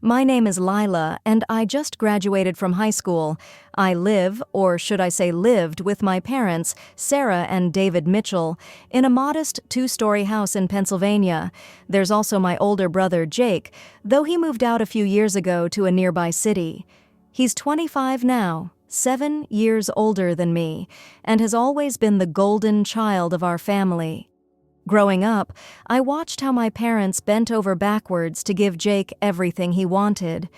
My name is Lila, and I just graduated from high school. I live, or should I say lived, with my parents, Sarah and David Mitchell, in a modest two-story house in Pennsylvania. There's also my older brother, Jake, though he moved out a few years ago to a nearby city. He's 25 now, 7 years older than me, and has always been the golden child of our family. Growing up, I watched how my parents bent over backwards to give Jake everything he wanted.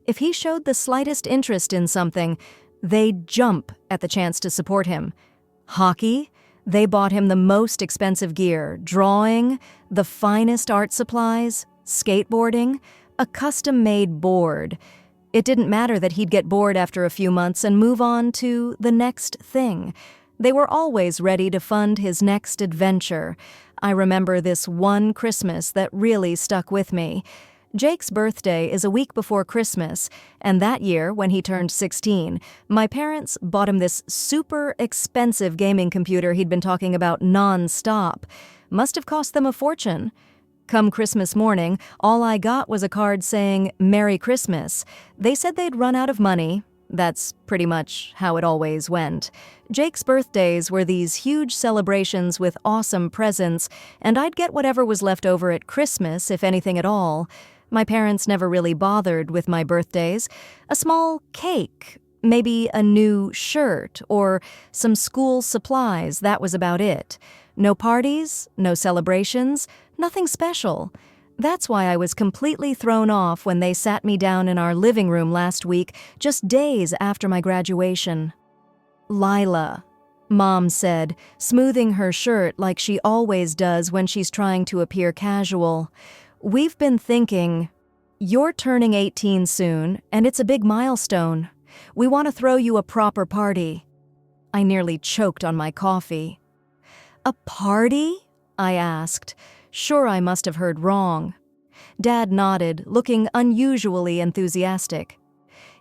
If he showed the slightest interest in something, they'd jump at the chance to support him. Hockey? They bought him the most expensive gear. Drawing? The finest art supplies. Skateboarding? A custom-made board. It didn't matter that he'd get bored after a few months and move on to the next thing. They were always ready to fund his next adventure. I remember this one Christmas that really stuck with me. Jake's birthday is a week before Christmas, and that year, when he turned 16, my parents bought him this super expensive gaming computer he'd been talking about non-stop. Must have cost them a fortune. Come Christmas morning, all I got was a card saying, "Merry Christmas." They said they'd run out of money. That's pretty much how it always went. Jake's birthdays were these huge celebrations with awesome presents, and I'd get whatever was left over at Christmas, if anything at all. My parents never really bothered with my birthdays. A small cake, maybe a new shirt, or some school supplies, that was about it. No parties, no celebrations, nothing special. That's why I was completely thrown off when they sat me down in our living room last week, just days after my graduation. "Lila," Mom said, smoothing her shirt like she always does when she's trying to appear casual. "We've been thinking, you're turning 18 soon, and it's a big milestone. We want to throw you a proper party." I nearly choked on my coffee. "A party?" I asked. Sure, I must have heard wrong. Dad nodded, looking unusually enthusiastic.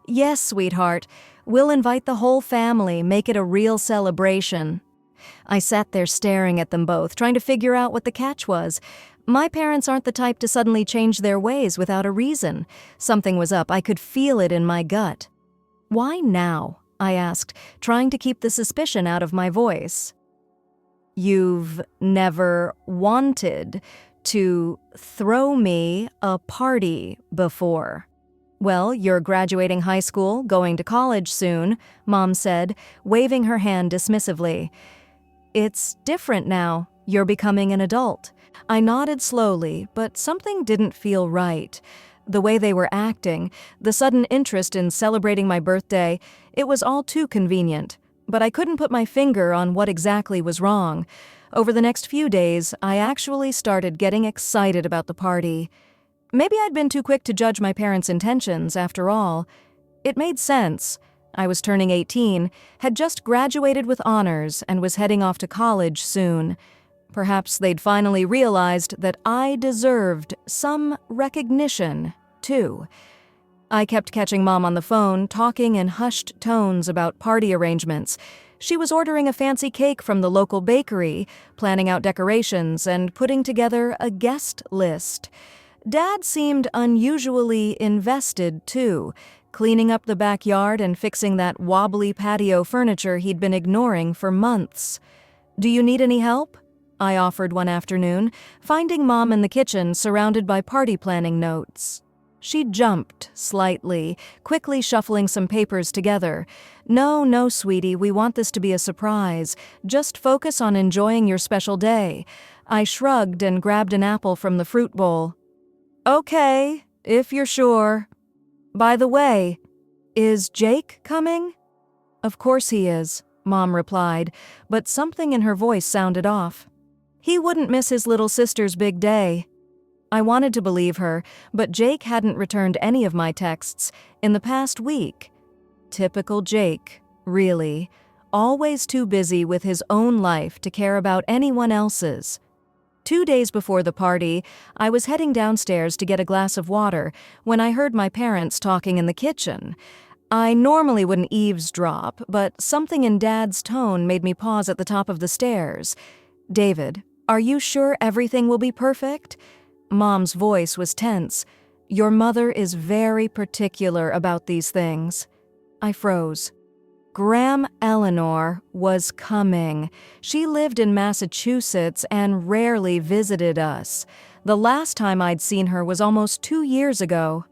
"Yes, sweetheart. We'll invite the whole family, make it a real celebration." I sat there staring at them both, trying to figure out what the catch was. My parents aren't the type to suddenly change their ways without a reason. Something was up. I could feel it in my gut. "Why now?" I asked, trying to keep the suspicion out of my voice. "You've never wanted to throw me a party before." "Well, you're graduating high school, going to college soon," Mom said, waving her hand dismissively. "It's different now. You're becoming an adult." I nodded slowly, but something didn't feel right. The way they were acting, the sudden interest in celebrating my birthday, it was all too convenient. But I couldn't put my finger on what exactly was wrong. Over the next few days, I actually started getting excited about the party. Maybe I'd been too quick to judge my parents' intentions, after all. It made sense. I was turning 18, had just graduated with honors, and was heading off to college soon. Perhaps they'd finally realized that I deserved some recognition, too. I kept catching Mom on the phone, talking in hushed tones about party arrangements. She was ordering a fancy cake from the local bakery, planning out decorations, and putting together a guest list. Dad seemed unusually invested, too, cleaning up the backyard and fixing that wobbly patio furniture he'd been ignoring for months. "Do you need any help?" I offered one afternoon, finding Mom in the kitchen surrounded by party planning notes. She jumped slightly, quickly shuffling some papers together. No, sweetie, we want this to be a surprise. Just focus on enjoying your special day." I shrugged and grabbed an apple from the fruit bowl. "Okay, if you're sure. By the way, is Jake coming?" "Of course he is," Mom replied, but something in her voice sounded off. "He wouldn't miss his little sister's big day." I wanted to believe her, but Jake hadn't returned any of my texts in the past week. Typical Jake, really. Always too busy with his own life to care about anyone else's. 2 days before the party, I was heading downstairs to get a glass of water when I heard my parents talking in the kitchen. I normally wouldn't eavesdrop, but something in Dad's tone made me pause at the top of the stairs. "David, are you sure everything will be perfect?" Mom's voice was tense. Your mother is very particular about these things." I froze. Graham Eleanor was coming. She lived in Massachusetts and rarely visited us. The last time I'd seen her was almost 2 years ago.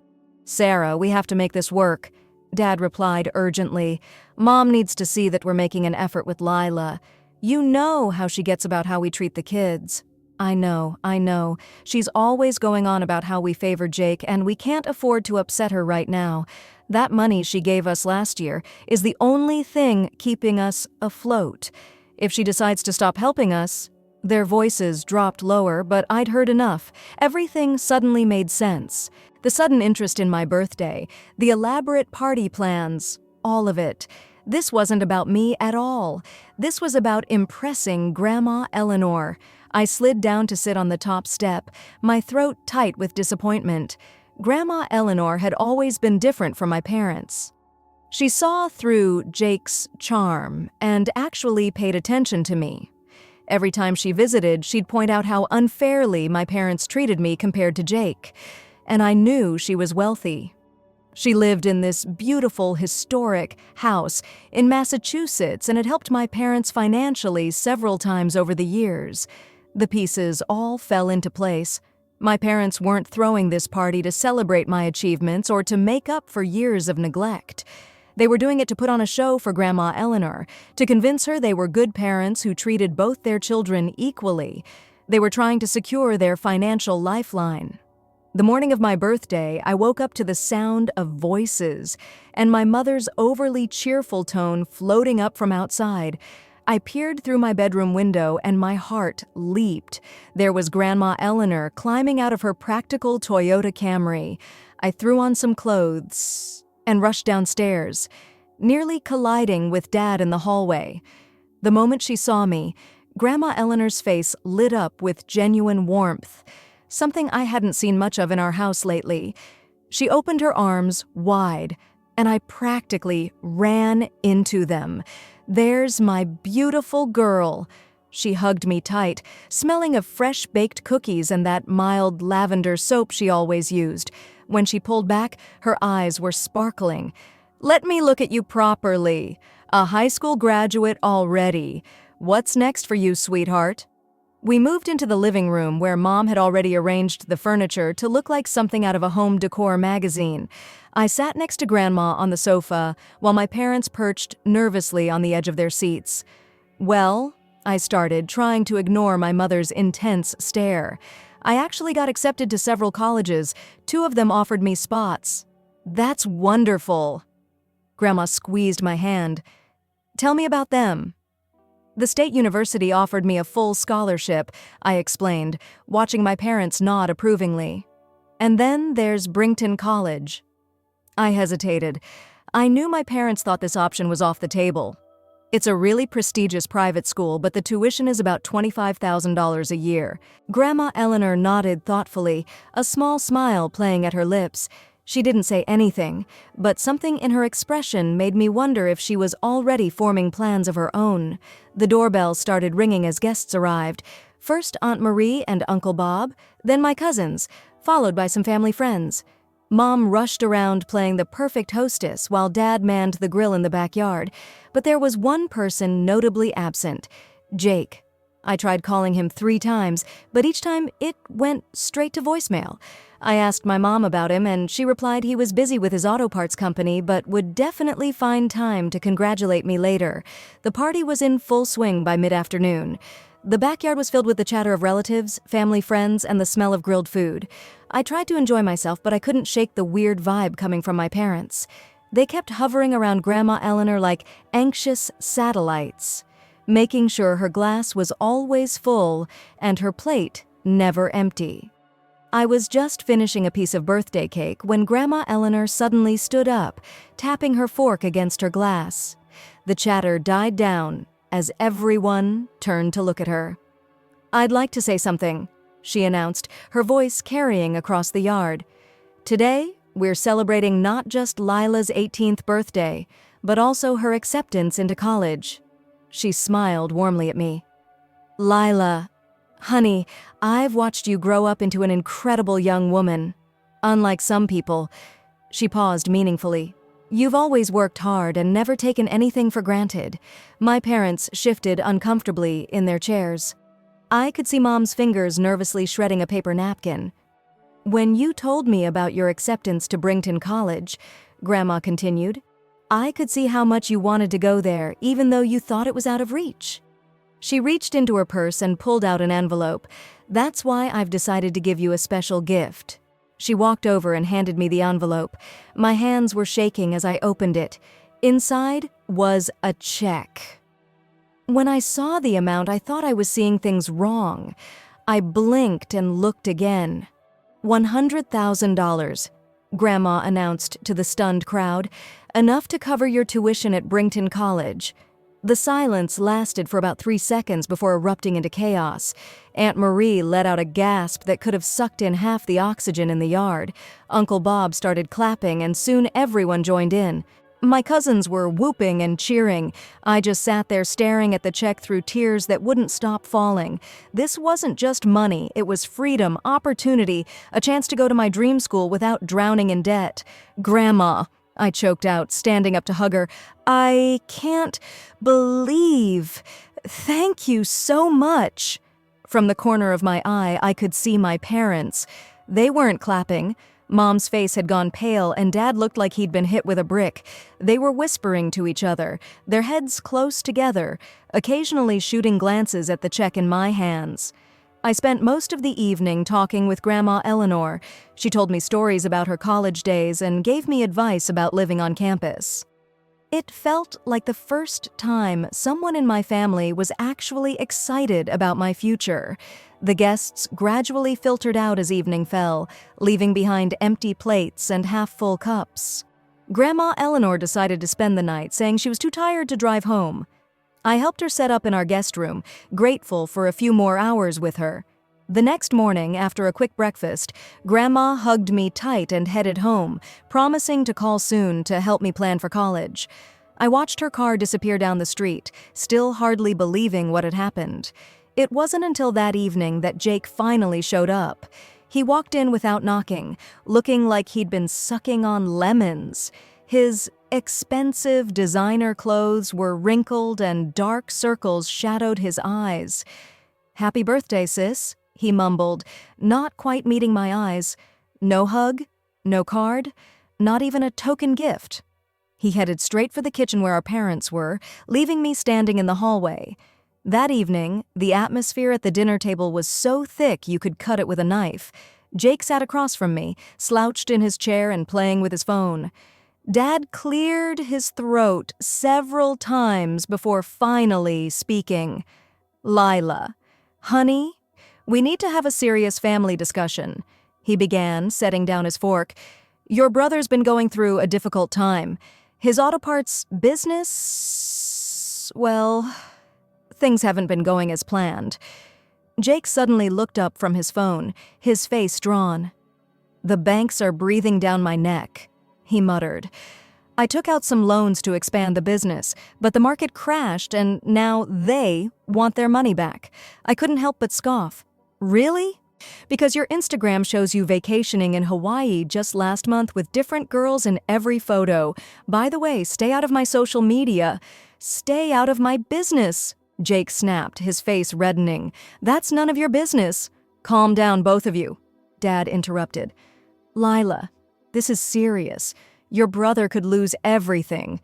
"Sarah, we have to make this work," Dad replied urgently. "Mom needs to see that we're making an effort with Lila. You know how she gets about how we treat the kids." I know. She's always going on about how we favor Jake, and we can't afford to upset her right now. That money she gave us last year is the only thing keeping us afloat. If she decides to stop helping us—" Their voices dropped lower, but I'd heard enough. Everything suddenly made sense. The sudden interest in my birthday, the elaborate party plans, all of it. This wasn't about me at all. This was about impressing Grandma Eleanor. I slid down to sit on the top step, my throat tight with disappointment. Grandma Eleanor had always been different from my parents. She saw through Jake's charm and actually paid attention to me. Every time she visited, she'd point out how unfairly my parents treated me compared to Jake. And I knew she was wealthy. She lived in this beautiful, historic house in Massachusetts and had helped my parents financially several times over the years. The pieces all fell into place. My parents weren't throwing this party to celebrate my achievements or to make up for years of neglect. They were doing it to put on a show for Grandma Eleanor, to convince her they were good parents who treated both their children equally. They were trying to secure their financial lifeline. The morning of my birthday, I woke up to the sound of voices and my mother's overly cheerful tone floating up from outside. I peered through my bedroom window and my heart leaped. There was Grandma Eleanor climbing out of her practical Toyota Camry. I threw on some clothes and rushed downstairs, nearly colliding with Dad in the hallway. The moment she saw me, Grandma Eleanor's face lit up with genuine warmth, something I hadn't seen much of in our house lately. She opened her arms wide, and I practically ran into them. "There's my beautiful girl." She hugged me tight, smelling of fresh-baked cookies and that mild lavender soap she always used. When she pulled back, her eyes were sparkling. "Let me look at you properly. A high school graduate already. What's next for you, sweetheart?" We moved into the living room where Mom had already arranged the furniture to look like something out of a home decor magazine. I sat next to Grandma on the sofa while my parents perched nervously on the edge of their seats. "Well," I started, trying to ignore my mother's intense stare. "I actually got accepted to several colleges. 2 of them offered me spots." "That's wonderful." Grandma squeezed my hand. "Tell me about them." "The state university offered me a full scholarship," I explained, watching my parents nod approvingly. "And then there's Brington College." I hesitated. I knew my parents thought this option was off the table. "It's a really prestigious private school, but the tuition is about $25,000 a year." Grandma Eleanor nodded thoughtfully, a small smile playing at her lips. She didn't say anything, but something in her expression made me wonder if she was already forming plans of her own. The doorbell started ringing as guests arrived. First Aunt Marie and Uncle Bob, then my cousins, followed by some family friends. Mom rushed around playing the perfect hostess while Dad manned the grill in the backyard. But there was one person notably absent, Jake. I tried calling him 3 times, but each time it went straight to voicemail. I asked my mom about him, and she replied he was busy with his auto parts company but would definitely find time to congratulate me later. The party was in full swing by mid-afternoon. The backyard was filled with the chatter of relatives, family friends, and the smell of grilled food. I tried to enjoy myself, but I couldn't shake the weird vibe coming from my parents. They kept hovering around Grandma Eleanor like anxious satellites, making sure her glass was always full and her plate never empty. I was just finishing a piece of birthday cake when Grandma Eleanor suddenly stood up, tapping her fork against her glass. The chatter died down as everyone turned to look at her. "I'd like to say something," she announced, her voice carrying across the yard. "Today, we're celebrating not just Lila's 18th birthday, but also her acceptance into college." She smiled warmly at me. "Lila, honey, I've watched you grow up into an incredible young woman." Unlike some people, she paused meaningfully. You've always worked hard and never taken anything for granted. My parents shifted uncomfortably in their chairs. I could see Mom's fingers nervously shredding a paper napkin. When you told me about your acceptance to Brington College, Grandma continued, I could see how much you wanted to go there, even though you thought it was out of reach. She reached into her purse and pulled out an envelope. That's why I've decided to give you a special gift. She walked over and handed me the envelope. My hands were shaking as I opened it. Inside was a check. When I saw the amount, I thought I was seeing things wrong. I blinked and looked again. $100,000, Grandma announced to the stunned crowd, enough to cover your tuition at Brington College. The silence lasted for about 3 seconds before erupting into chaos. Aunt Marie let out a gasp that could have sucked in half the oxygen in the yard. Uncle Bob started clapping, and soon everyone joined in. My cousins were whooping and cheering. I just sat there staring at the check through tears that wouldn't stop falling. This wasn't just money, it was freedom, opportunity, a chance to go to my dream school without drowning in debt. Grandma, I choked out, standing up to hug her. I can't believe. Thank you so much. From the corner of my eye, I could see my parents. They weren't clapping. Mom's face had gone pale, and Dad looked like he'd been hit with a brick. They were whispering to each other, their heads close together, occasionally shooting glances at the check in my hands. I spent most of the evening talking with Grandma Eleanor. She told me stories about her college days and gave me advice about living on campus. It felt like the first time someone in my family was actually excited about my future. The guests gradually filtered out as evening fell, leaving behind empty plates and half-full cups. Grandma Eleanor decided to spend the night, saying she was too tired to drive home. I helped her set up in our guest room, grateful for a few more hours with her. The next morning, after a quick breakfast, Grandma hugged me tight and headed home, promising to call soon to help me plan for college. I watched her car disappear down the street, still hardly believing what had happened. It wasn't until that evening that Jake finally showed up. He walked in without knocking, looking like he'd been sucking on lemons. His expensive designer clothes were wrinkled and dark circles shadowed his eyes. "Happy birthday, sis," he mumbled, not quite meeting my eyes. No hug, no card, not even a token gift. He headed straight for the kitchen where our parents were, leaving me standing in the hallway. That evening, the atmosphere at the dinner table was so thick you could cut it with a knife. Jake sat across from me, slouched in his chair and playing with his phone. Dad cleared his throat several times before finally speaking. "Lila, honey, we need to have a serious family discussion," he began, setting down his fork. "Your brother's been going through a difficult time. His auto parts business, well, things haven't been going as planned." Jake suddenly looked up from his phone, his face drawn. "The banks are breathing down my neck," he muttered. "I took out some loans to expand the business, but the market crashed and now they want their money back." I couldn't help but scoff. "Really? Because your Instagram shows you vacationing in Hawaii just last month with different girls in every photo. By the way, stay out of my social media. Stay out of my business," Jake snapped, his face reddening. "That's none of your business." "Calm down, both of you," Dad interrupted. "Lila, this is serious. Your brother could lose everything."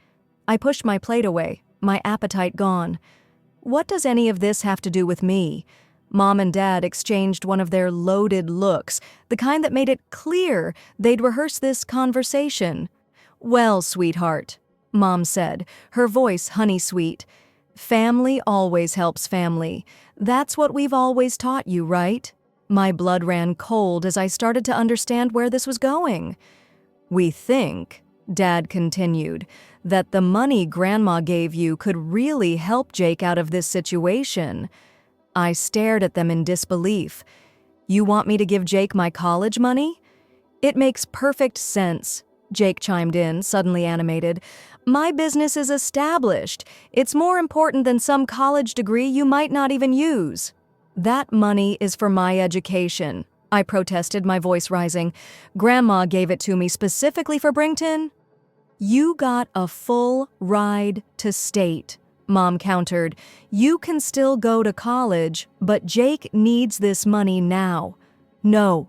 I pushed my plate away, my appetite gone. What does any of this have to do with me? Mom and Dad exchanged one of their loaded looks, the kind that made it clear they'd rehearsed this conversation. "Well, sweetheart," Mom said, her voice honey-sweet, "family always helps family. That's what we've always taught you, right?" My blood ran cold as I started to understand where this was going. "We think," Dad continued, "that the money Grandma gave you could really help Jake out of this situation." I stared at them in disbelief. "You want me to give Jake my college money?" "It makes perfect sense," Jake chimed in, suddenly animated. "My business is established. It's more important than some college degree you might not even use." "That money is for my education," I protested, my voice rising. Grandma gave it to me specifically for Brington. You got a full ride to state, Mom countered. You can still go to college, but Jake needs this money now. No.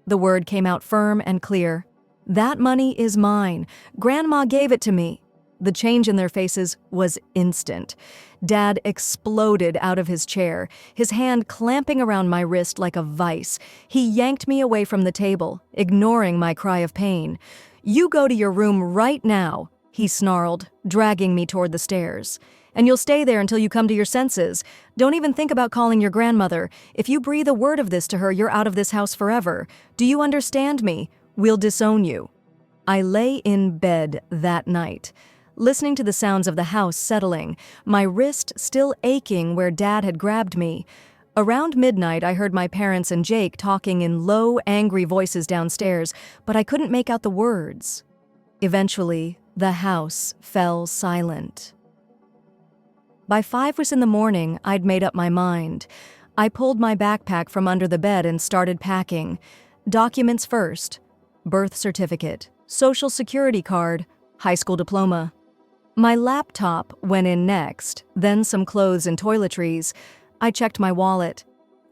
The word came out firm and clear. That money is mine. Grandma gave it to me. The change in their faces was instant. Dad exploded out of his chair, his hand clamping around my wrist like a vice. He yanked me away from the table, ignoring my cry of pain. You go to your room right now, he snarled, dragging me toward the stairs. And you'll stay there until you come to your senses. Don't even think about calling your grandmother. If you breathe a word of this to her, you're out of this house forever. Do you understand me? We'll disown you. I lay in bed that night, listening to the sounds of the house settling, my wrist still aching where Dad had grabbed me. Around midnight, I heard my parents and Jake talking in low, angry voices downstairs, but I couldn't make out the words. Eventually, the house fell silent. By 5 in the morning, I'd made up my mind. I pulled my backpack from under the bed and started packing. Documents first. Birth certificate, social security card, high school diploma. My laptop went in next, then some clothes and toiletries. I checked my wallet.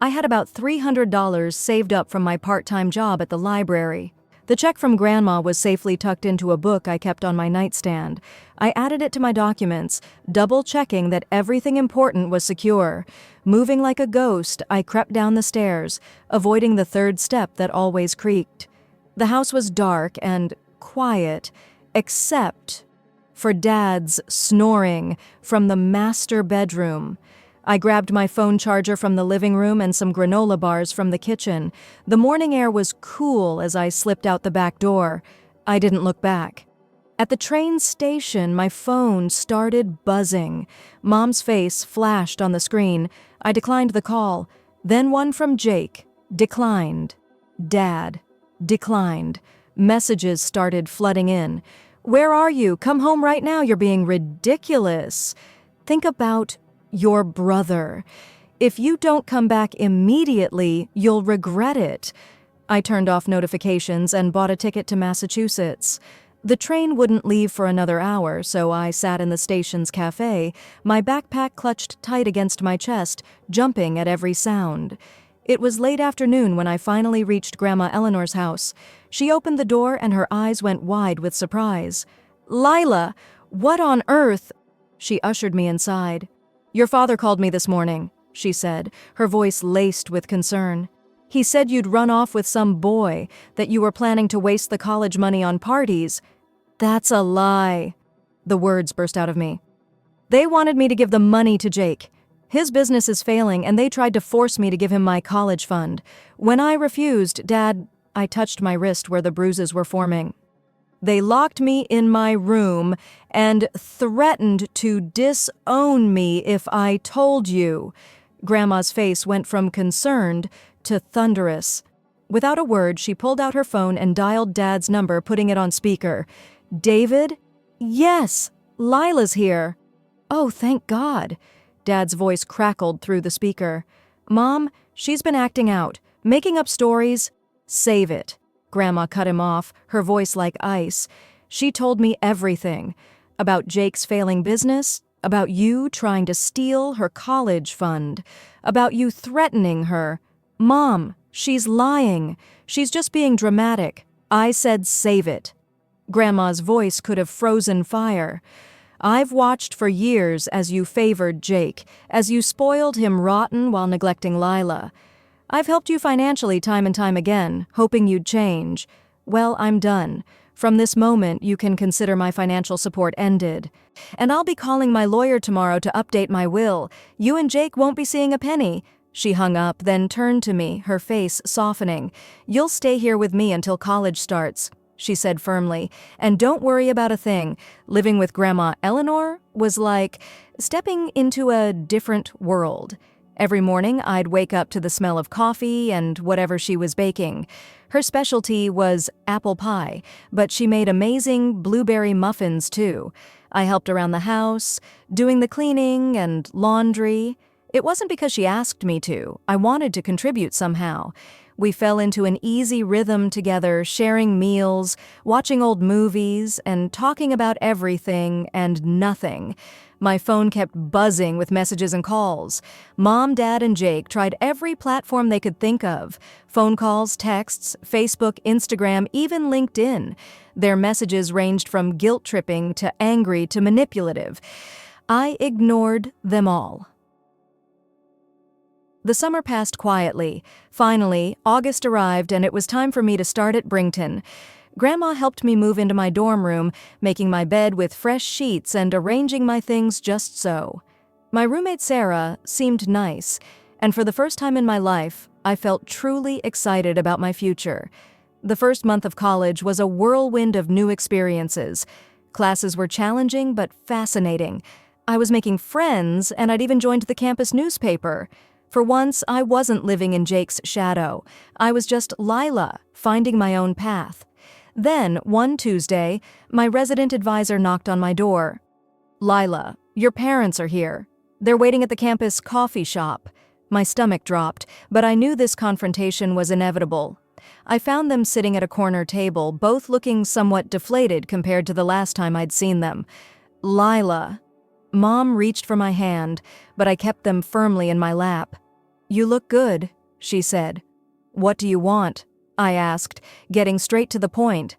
I had about $300 saved up from my part-time job at the library. The check from Grandma was safely tucked into a book I kept on my nightstand. I added it to my documents, double-checking that everything important was secure. Moving like a ghost, I crept down the stairs, avoiding the third step that always creaked. The house was dark and quiet, except for Dad's snoring from the master bedroom. I grabbed my phone charger from the living room and some granola bars from the kitchen. The morning air was cool as I slipped out the back door. I didn't look back. At the train station, my phone started buzzing. Mom's face flashed on the screen. I declined the call. Then one from Jake. Declined. Dad. Declined. Messages started flooding in. Where are you? Come home right now. You're being ridiculous. Think about your brother. If you don't come back immediately, you'll regret it. I turned off notifications and bought a ticket to Massachusetts. The train wouldn't leave for another hour, so I sat in the station's cafe, my backpack clutched tight against my chest, jumping at every sound. It was late afternoon when I finally reached Grandma Eleanor's house. She opened the door and her eyes went wide with surprise. "Lila, what on earth?" She ushered me inside. "Your father called me this morning," she said, her voice laced with concern. "He said you'd run off with some boy, that you were planning to waste the college money on parties." "That's a lie." The words burst out of me. "They wanted me to give the money to Jake. His business is failing, and they tried to force me to give him my college fund. When I refused, Dad..." I touched my wrist where the bruises were forming. "They locked me in my room and threatened to disown me if I told you." Grandma's face went from concerned to thunderous. Without a word, she pulled out her phone and dialed Dad's number, putting it on speaker. "David?" "Yes, Lila's here." "Oh, thank God." Dad's voice crackled through the speaker. "Mom, she's been acting out, making up stories." "Save it." Grandma cut him off, her voice like ice. "She told me everything. About Jake's failing business, about you trying to steal her college fund, about you threatening her. Mom, she's lying. She's just being dramatic. I said save it." Grandma's voice could have frozen fire. "I've watched for years as you favored Jake, as you spoiled him rotten while neglecting Lila. I've helped you financially time and time again, hoping you'd change. Well, I'm done. From this moment, you can consider my financial support ended. And I'll be calling my lawyer tomorrow to update my will. You and Jake won't be seeing a penny." She hung up, then turned to me, her face softening. "You'll stay here with me until college starts," she said firmly. "And don't worry about a thing. Living with Grandma Eleanor was like stepping into a different world. Every morning, I'd wake up to the smell of coffee and whatever she was baking. Her specialty was apple pie, but she made amazing blueberry muffins, too. I helped around the house, doing the cleaning and laundry. It wasn't because she asked me to. I wanted to contribute somehow. We fell into an easy rhythm together, sharing meals, watching old movies, and talking about everything and nothing. My phone kept buzzing with messages and calls. Mom, Dad, and Jake tried every platform they could think of. Phone calls, texts, Facebook, Instagram, even LinkedIn. Their messages ranged from guilt-tripping to angry to manipulative. I ignored them all. The summer passed quietly. Finally, August arrived and it was time for me to start at Brington. Grandma helped me move into my dorm room, making my bed with fresh sheets and arranging my things just so. My roommate Sarah seemed nice, and for the first time in my life, I felt truly excited about my future. The first month of college was a whirlwind of new experiences. Classes were challenging but fascinating. I was making friends, and I'd even joined the campus newspaper. For once, I wasn't living in Jake's shadow. I was just Lila, finding my own path. Then, one Tuesday, my resident advisor knocked on my door. "Lila, your parents are here. They're waiting at the campus coffee shop." My stomach dropped, but I knew this confrontation was inevitable. I found them sitting at a corner table, both looking somewhat deflated compared to the last time I'd seen them. "Lila." Mom reached for my hand, but I kept them firmly in my lap. "You look good," she said. "What do you want?" I asked, getting straight to the point.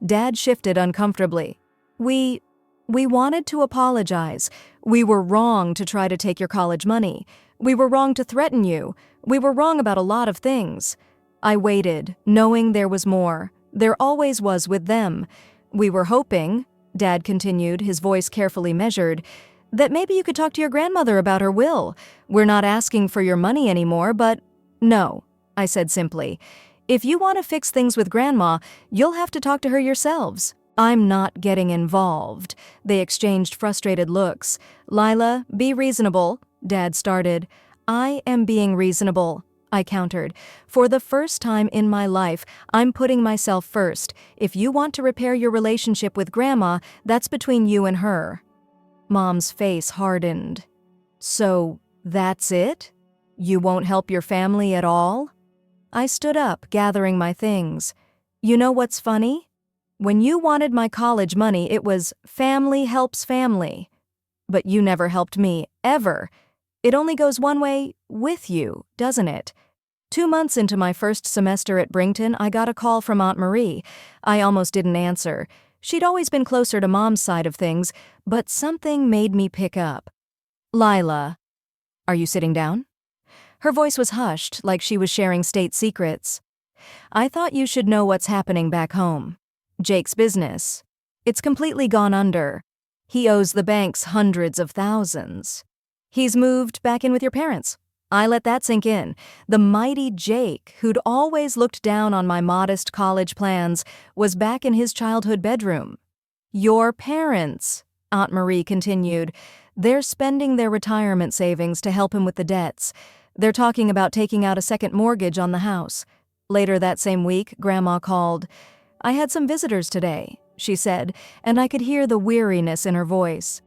Dad shifted uncomfortably. We wanted to apologize. We were wrong to try to take your college money. We were wrong to threaten you. We were wrong about a lot of things." I waited, knowing there was more. There always was with them. "We were hoping," Dad continued, his voice carefully measured, "that maybe you could talk to your grandmother about her will. We're not asking for your money anymore, but—" "No," I said simply. "If you want to fix things with Grandma, you'll have to talk to her yourselves. I'm not getting involved." They exchanged frustrated looks. "Lila, be reasonable," Dad started. "I am being reasonable," I countered. "For the first time in my life, I'm putting myself first. If you want to repair your relationship with Grandma, that's between you and her." Mom's face hardened. "So, that's it? You won't help your family at all?" I stood up, gathering my things. "You know what's funny? When you wanted my college money, it was family helps family. But you never helped me, ever. It only goes one way, with you, doesn't it?" 2 months into my first semester at Brington, I got a call from Aunt Marie. I almost didn't answer. She'd always been closer to Mom's side of things, but something made me pick up. "Lila, are you sitting down?" Her voice was hushed, like she was sharing state secrets. "I thought you should know what's happening back home. Jake's business. It's completely gone under. He owes the banks hundreds of thousands. He's moved back in with your parents." I let that sink in. The mighty Jake, who'd always looked down on my modest college plans, was back in his childhood bedroom. "Your parents," Aunt Marie continued. "They're spending their retirement savings to help him with the debts. They're talking about taking out a second mortgage on the house." Later that same week, Grandma called. "I had some visitors today," she said, and I could hear the weariness in her voice.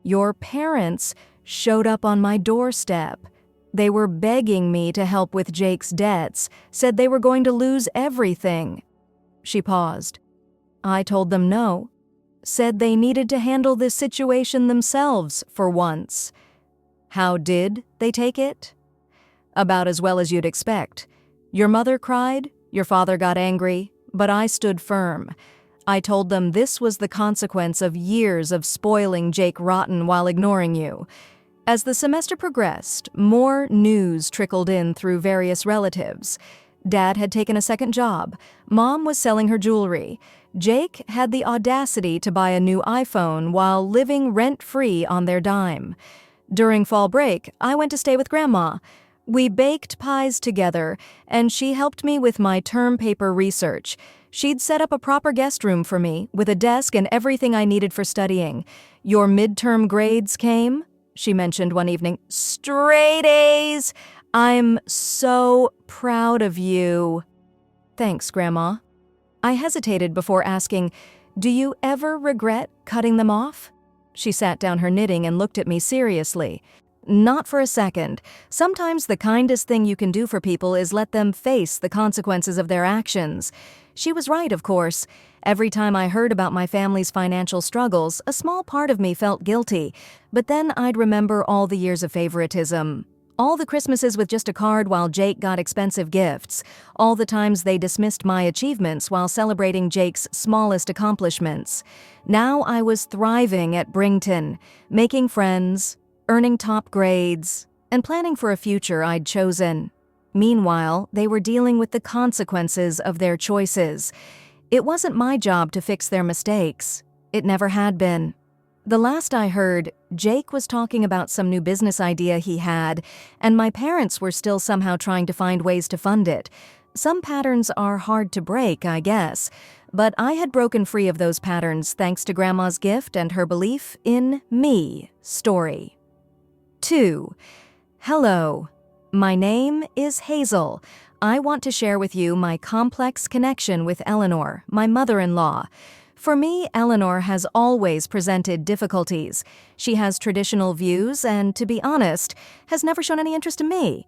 "Your parents showed up on my doorstep. They were begging me to help with Jake's debts, said they were going to lose everything." She paused. "I told them no. Said they needed to handle this situation themselves for once." "How did they take it?" "About as well as you'd expect. Your mother cried, your father got angry, but I stood firm. I told them this was the consequence of years of spoiling Jake rotten while ignoring you." As the semester progressed, more news trickled in through various relatives. Dad had taken a second job. Mom was selling her jewelry. Jake had the audacity to buy a new iPhone while living rent-free on their dime. During fall break, I went to stay with Grandma. We baked pies together, and she helped me with my term paper research. She'd set up a proper guest room for me, with a desk and everything I needed for studying. "Your midterm grades came," she mentioned one evening. "Straight A's! I'm so proud of you." "Thanks, Grandma." I hesitated before asking, "Do you ever regret cutting them off?" She sat down her knitting and looked at me seriously. Not for a second. Sometimes the kindest thing you can do for people is let them face the consequences of their actions. She was right, of course. Every time I heard about my family's financial struggles, a small part of me felt guilty. But then I'd remember all the years of favoritism. All the Christmases with just a card while Jake got expensive gifts. All the times they dismissed my achievements while celebrating Jake's smallest accomplishments. Now I was thriving at Brington, making friends, earning top grades, and planning for a future I'd chosen. Meanwhile, they were dealing with the consequences of their choices. It wasn't my job to fix their mistakes. It never had been. The last I heard, Jake was talking about some new business idea he had, and my parents were still somehow trying to find ways to fund it. Some patterns are hard to break, I guess, but I had broken free of those patterns thanks to Grandma's gift and her belief in me story. 2. Hello. My name is Hazel. I want to share with you my complex connection with Eleanor, my mother-in-law. For me, Eleanor has always presented difficulties. She has traditional views and, to be honest, has never shown any interest in me.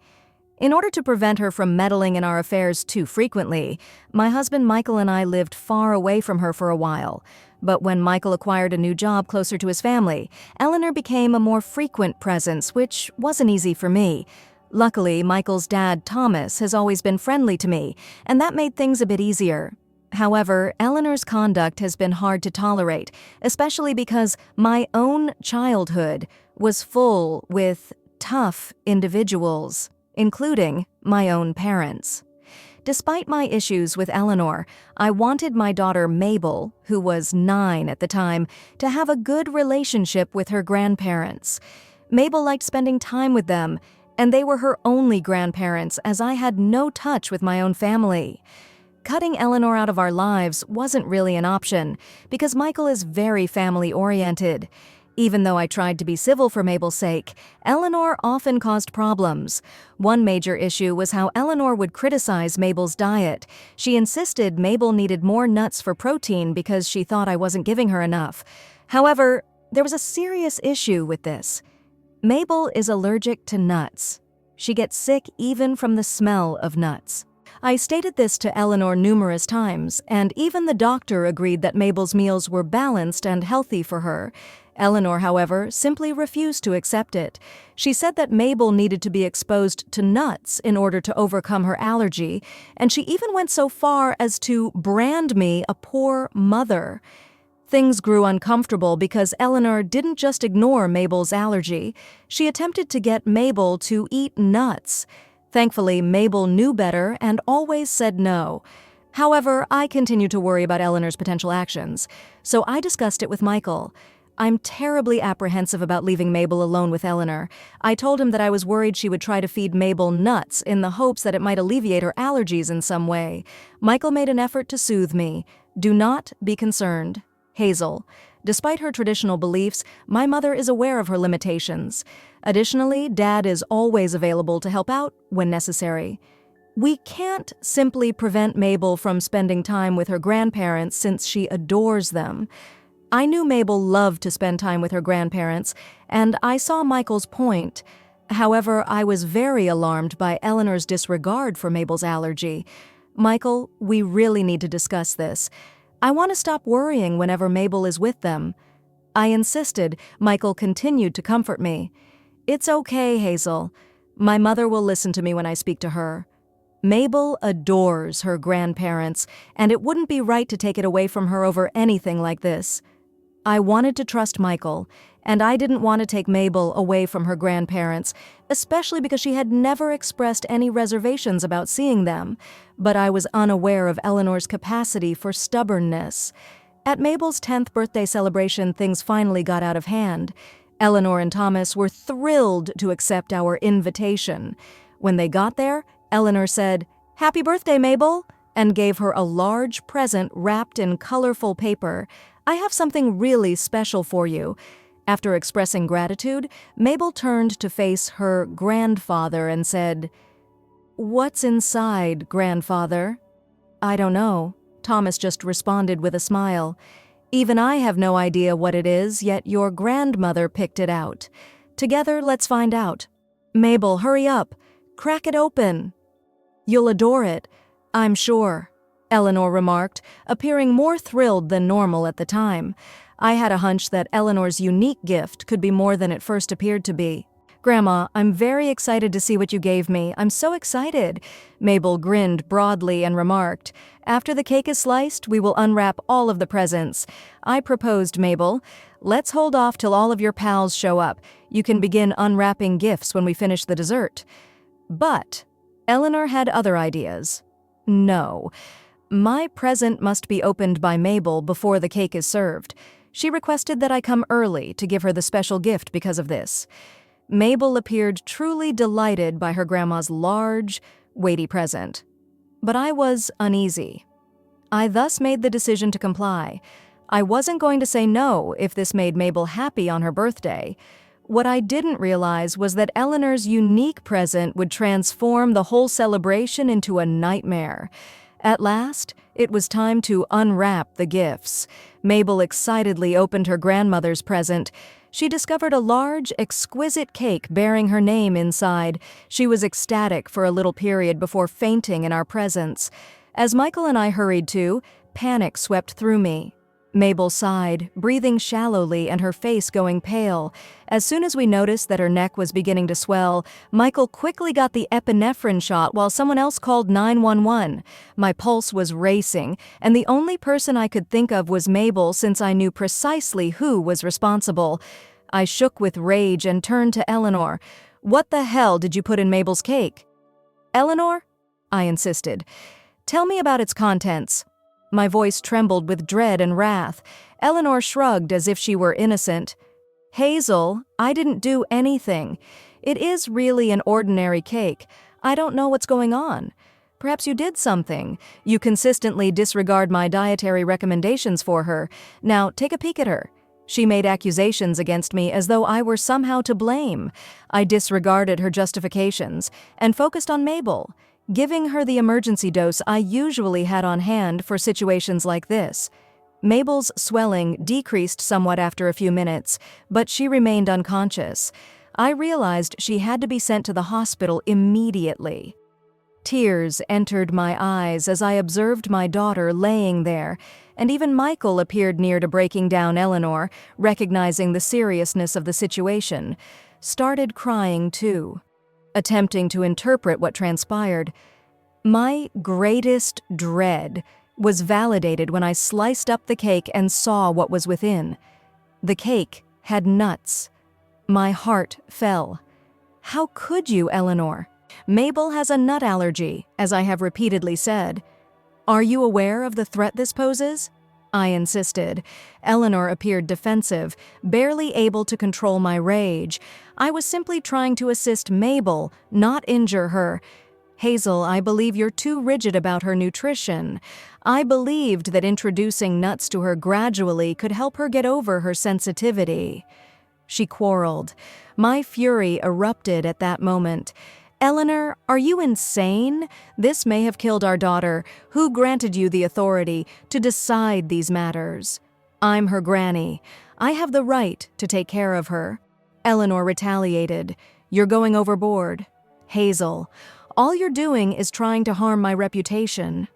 In order to prevent her from meddling in our affairs too frequently, my husband Michael and I lived far away from her for a while. But when Michael acquired a new job closer to his family, Eleanor became a more frequent presence, which wasn't easy for me. Luckily, Michael's dad, Thomas, has always been friendly to me, and that made things a bit easier. However, Eleanor's conduct has been hard to tolerate, especially because my own childhood was full with tough individuals, including my own parents. Despite my issues with Eleanor, I wanted my daughter Mabel, who was 9 at the time, to have a good relationship with her grandparents. Mabel liked spending time with them, and they were her only grandparents as I had no touch with my own family. Cutting Eleanor out of our lives wasn't really an option because Michael is very family-oriented. Even though I tried to be civil for Mabel's sake, Eleanor often caused problems. One major issue was how Eleanor would criticize Mabel's diet. She insisted Mabel needed more nuts for protein because she thought I wasn't giving her enough. However, there was a serious issue with this. Mabel is allergic to nuts. She gets sick even from the smell of nuts. I stated this to Eleanor numerous times, and even the doctor agreed that Mabel's meals were balanced and healthy for her. Eleanor, however, simply refused to accept it. She said that Mabel needed to be exposed to nuts in order to overcome her allergy, and she even went so far as to brand me a poor mother. Things grew uncomfortable because Eleanor didn't just ignore Mabel's allergy. She attempted to get Mabel to eat nuts. Thankfully, Mabel knew better and always said no. However, I continued to worry about Eleanor's potential actions, so I discussed it with Michael. I'm terribly apprehensive about leaving Mabel alone with Eleanor. I told him that I was worried she would try to feed Mabel nuts in the hopes that it might alleviate her allergies in some way. Michael made an effort to soothe me. Do not be concerned. Hazel. Despite her traditional beliefs, my mother is aware of her limitations. Additionally, Dad is always available to help out when necessary. We can't simply prevent Mabel from spending time with her grandparents since she adores them. I knew Mabel loved to spend time with her grandparents, and I saw Michael's point. However, I was very alarmed by Eleanor's disregard for Mabel's allergy. Michael, we really need to discuss this. I want to stop worrying whenever Mabel is with them. I insisted. Michael continued to comfort me. It's okay, Hazel. My mother will listen to me when I speak to her. Mabel adores her grandparents, and it wouldn't be right to take it away from her over anything like this. I wanted to trust Michael, and I didn't want to take Mabel away from her grandparents, especially because she had never expressed any reservations about seeing them, but I was unaware of Eleanor's capacity for stubbornness. At Mabel's 10th birthday celebration, things finally got out of hand. Eleanor and Thomas were thrilled to accept our invitation. When they got there, Eleanor said, "Happy birthday, Mabel," and gave her a large present wrapped in colorful paper. "I have something really special for you." After expressing gratitude, Mabel turned to face her grandfather and said, "What's inside, grandfather?" "I don't know," Thomas just responded with a smile. "Even I have no idea what it is, yet your grandmother picked it out." Together, let's find out. Mabel, hurry up. Crack it open. You'll adore it, I'm sure, Eleanor remarked, appearing more thrilled than normal at the time. I had a hunch that Eleanor's unique gift could be more than it first appeared to be. Grandma, I'm very excited to see what you gave me. I'm so excited. Mabel grinned broadly and remarked, After the cake is sliced, we will unwrap all of the presents. I proposed, Mabel. Let's hold off till all of your pals show up. You can begin unwrapping gifts when we finish the dessert. But Eleanor had other ideas. No. My present must be opened by Mabel before the cake is served. She requested that I come early to give her the special gift because of this. Mabel appeared truly delighted by her grandma's large, weighty present. But I was uneasy. I thus made the decision to comply. I wasn't going to say no if this made Mabel happy on her birthday. What I didn't realize was that Eleanor's unique present would transform the whole celebration into a nightmare. At last, it was time to unwrap the gifts. Mabel excitedly opened her grandmother's present. She discovered a large, exquisite cake bearing her name inside. She was ecstatic for a little period before fainting in our presence. As Michael and I hurried to, panic swept through me. Mabel sighed, breathing shallowly and her face going pale. As soon as we noticed that her neck was beginning to swell, Michael quickly got the epinephrine shot while someone else called 911. My pulse was racing, and the only person I could think of was Mabel since I knew precisely who was responsible. I shook with rage and turned to Eleanor. What the hell did you put in Mabel's cake? Eleanor? I insisted. Tell me about its contents. My voice trembled with dread and wrath. Eleanor shrugged as if she were innocent. Hazel, I didn't do anything. It is really an ordinary cake. I don't know what's going on. Perhaps you did something. You consistently disregard my dietary recommendations for her. Now, take a peek at her. She made accusations against me as though I were somehow to blame. I disregarded her justifications and focused on Mabel, giving her the emergency dose I usually had on hand for situations like this. Mabel's swelling decreased somewhat after a few minutes, but she remained unconscious. I realized she had to be sent to the hospital immediately. Tears entered my eyes as I observed my daughter laying there, and even Michael appeared near to breaking down. Eleanor, recognizing the seriousness of the situation, started crying too, attempting to interpret what transpired. My greatest dread was validated when I sliced up the cake and saw what was within. The cake had nuts. My heart fell. How could you, Eleanor? Mabel has a nut allergy, as I have repeatedly said. Are you aware of the threat this poses? I insisted. Eleanor appeared defensive, barely able to control my rage. I was simply trying to assist Mabel, not injure her. Hazel, I believe you're too rigid about her nutrition. I believed that introducing nuts to her gradually could help her get over her sensitivity. She quarreled. My fury erupted at that moment. Eleanor, are you insane? This may have killed our daughter. Who granted you the authority to decide these matters? I'm her granny. I have the right to take care of her. Eleanor retaliated. You're going overboard. Hazel, all you're doing is trying to harm my reputation.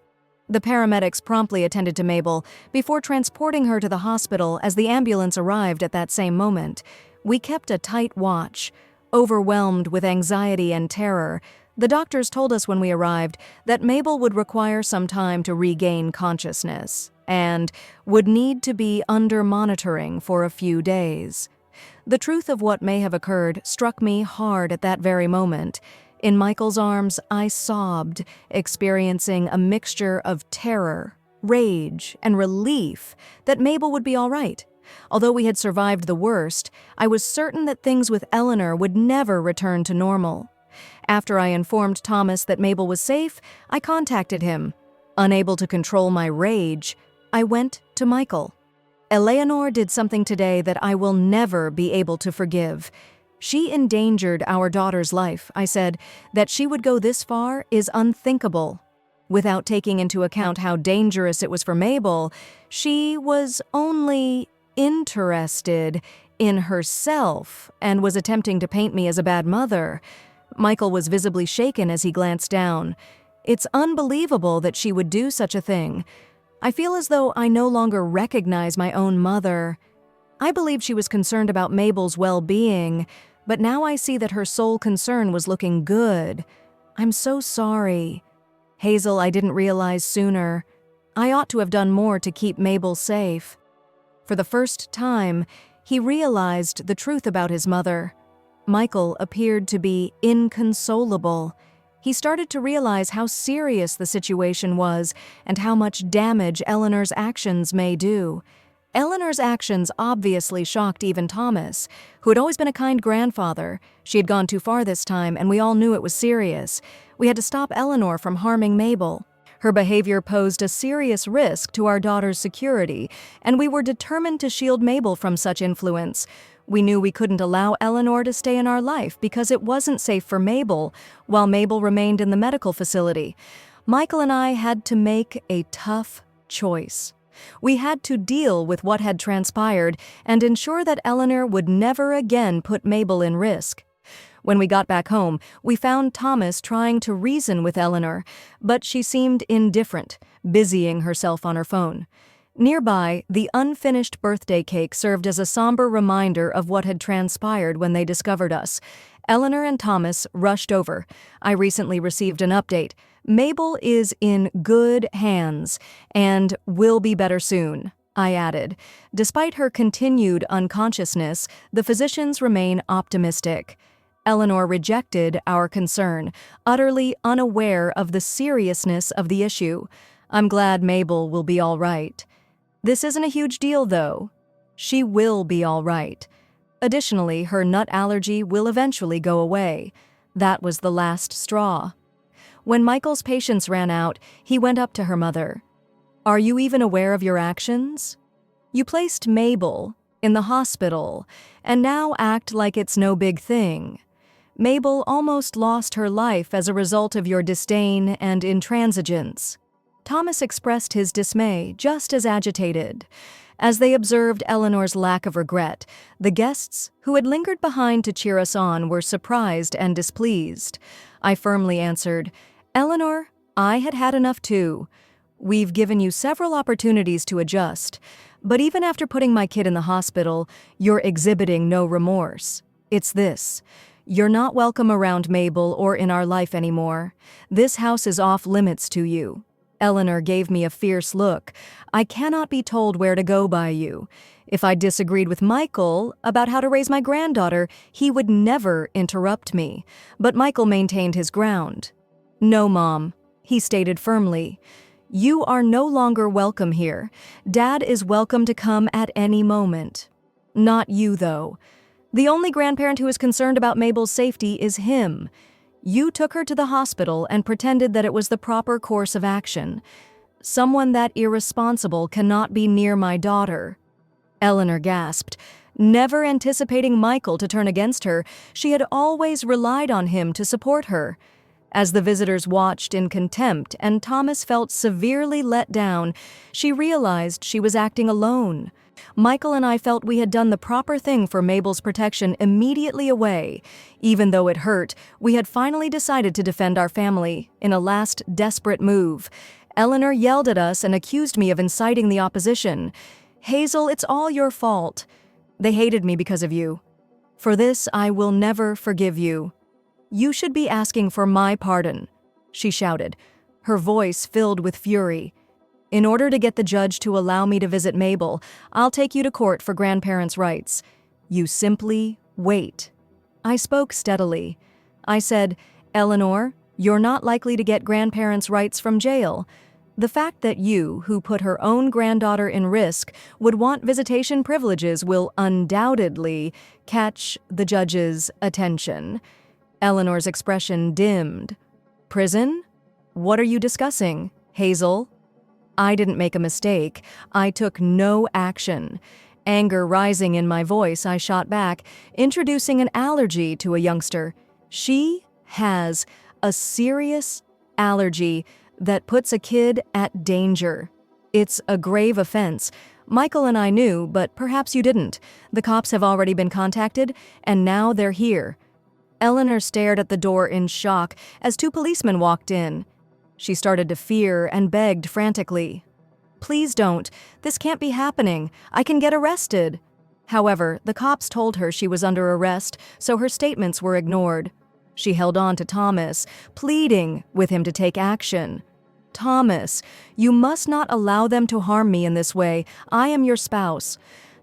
The paramedics promptly attended to Mabel before transporting her to the hospital as the ambulance arrived at that same moment. We kept a tight watch. Overwhelmed with anxiety and terror, the doctors told us when we arrived that Mabel would require some time to regain consciousness and would need to be under monitoring for a few days. The truth of what may have occurred struck me hard at that very moment. In Michael's arms, I sobbed, experiencing a mixture of terror, rage, and relief that Mabel would be all right. Although we had survived the worst, I was certain that things with Eleanor would never return to normal. After I informed Thomas that Mabel was safe, I contacted him. Unable to control my rage, I went to Michael. Eleanor did something today that I will never be able to forgive. She endangered our daughter's life, I said. That she would go this far is unthinkable. Without taking into account how dangerous it was for Mabel, she was only interested in herself and was attempting to paint me as a bad mother. Michael was visibly shaken as he glanced down. It's unbelievable that she would do such a thing. I feel as though I no longer recognize my own mother. I believed she was concerned about Mabel's well-being, but now I see that her sole concern was looking good. I'm so sorry. Hazel, I didn't realize sooner. I ought to have done more to keep Mabel safe. For the first time, he realized the truth about his mother. Michael appeared to be inconsolable. He started to realize how serious the situation was and how much damage Eleanor's actions may do. Eleanor's actions obviously shocked even Thomas, who had always been a kind grandfather. She had gone too far this time, and we all knew it was serious. We had to stop Eleanor from harming Mabel. Her behavior posed a serious risk to our daughter's security, and we were determined to shield Mabel from such influence. We knew we couldn't allow Eleanor to stay in our life because it wasn't safe for Mabel, while Mabel remained in the medical facility. Michael and I had to make a tough choice. We had to deal with what had transpired and ensure that Eleanor would never again put Mabel in risk. When we got back home, we found Thomas trying to reason with Eleanor, but she seemed indifferent, busying herself on her phone. Nearby, the unfinished birthday cake served as a somber reminder of what had transpired when they discovered us. Eleanor and Thomas rushed over. I recently received an update. Mabel is in good hands and will be better soon, I added. Despite her continued unconsciousness, the physicians remain optimistic. Eleanor rejected our concern, utterly unaware of the seriousness of the issue. I'm glad Mabel will be all right. This isn't a huge deal, though. She will be all right. Additionally, her nut allergy will eventually go away. That was the last straw. When Michael's patience ran out, he went up to her mother. Are you even aware of your actions? You placed Mabel in the hospital and now act like it's no big thing. Mabel almost lost her life as a result of your disdain and intransigence. Thomas expressed his dismay, just as agitated. As they observed Eleanor's lack of regret, the guests, who had lingered behind to cheer us on, were surprised and displeased. I firmly answered, Eleanor, I had had enough too. We've given you several opportunities to adjust, but even after putting my kid in the hospital, you're exhibiting no remorse. It's this. You're not welcome around Mabel or in our life anymore. This house is off limits to you. Eleanor gave me a fierce look. I cannot be told where to go by you. If I disagreed with Michael about how to raise my granddaughter, he would never interrupt me. But Michael maintained his ground. No, Mom, he stated firmly. You are no longer welcome here. Dad is welcome to come at any moment. Not you, though. The only grandparent who is concerned about Mabel's safety is him. You took her to the hospital and pretended that it was the proper course of action. Someone that irresponsible cannot be near my daughter. Eleanor gasped. Never anticipating Michael to turn against her, she had always relied on him to support her. As the visitors watched in contempt and Thomas felt severely let down, she realized she was acting alone. Michael and I felt we had done the proper thing for Mabel's protection immediately away. Even though it hurt, we had finally decided to defend our family in a last desperate move. Eleanor yelled at us and accused me of inciting the opposition. Hazel, it's all your fault. They hated me because of you. For this, I will never forgive you. You should be asking for my pardon, she shouted, her voice filled with fury. In order to get the judge to allow me to visit Mabel, I'll take you to court for grandparents' rights. You simply wait. I spoke steadily. I said, Eleanor, you're not likely to get grandparents' rights from jail. The fact that you, who put her own granddaughter in risk, would want visitation privileges will undoubtedly catch the judge's attention. Eleanor's expression dimmed. Prison? What are you discussing, Hazel? I didn't make a mistake. I took no action. Anger rising in my voice, I shot back, introducing an allergy to a youngster. She has a serious allergy that puts a kid at danger. It's a grave offense. Michael and I knew, but perhaps you didn't. The cops have already been contacted, and now they're here." Eleanor stared at the door in shock as two policemen walked in. She started to fear and begged frantically. "Please don't. This can't be happening. I can get arrested." However, the cops told her she was under arrest, so her statements were ignored. She held on to Thomas, pleading with him to take action. "Thomas, you must not allow them to harm me in this way. I am your spouse."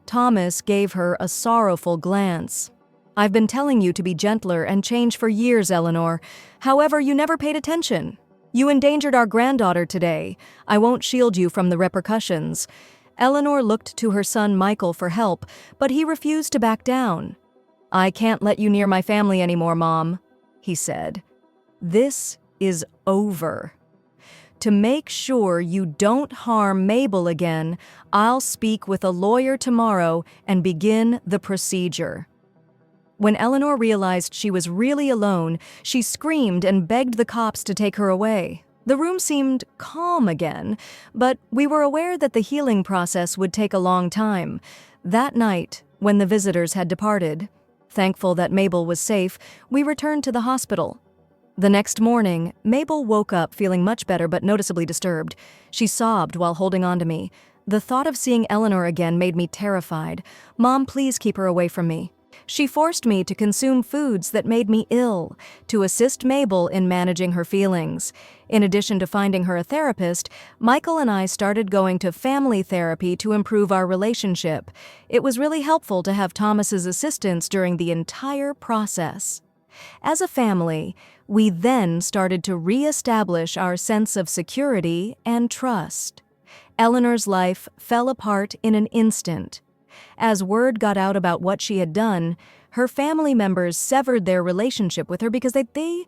Thomas gave her a sorrowful glance. "I've been telling you to be gentler and change for years, Eleanor. However, you never paid attention. You endangered our granddaughter today. I won't shield you from the repercussions." Eleanor looked to her son Michael for help, but he refused to back down. "I can't let you near my family anymore, Mom," he said. "This is over. To make sure you don't harm Mabel again, I'll speak with a lawyer tomorrow and begin the procedure." When Eleanor realized she was really alone, she screamed and begged the cops to take her away. The room seemed calm again, but we were aware that the healing process would take a long time. That night, when the visitors had departed, thankful that Mabel was safe, we returned to the hospital. The next morning, Mabel woke up feeling much better but noticeably disturbed. She sobbed while holding on to me. The thought of seeing Eleanor again made me terrified. "Mom, please keep her away from me." She forced me to consume foods that made me ill, to assist Mabel in managing her feelings. In addition to finding her a therapist, Michael and I started going to family therapy to improve our relationship. It was really helpful to have Thomas's assistance during the entire process. As a family, we then started to re-establish our sense of security and trust. Eleanor's life fell apart in an instant. As word got out about what she had done, her family members severed their relationship with her because they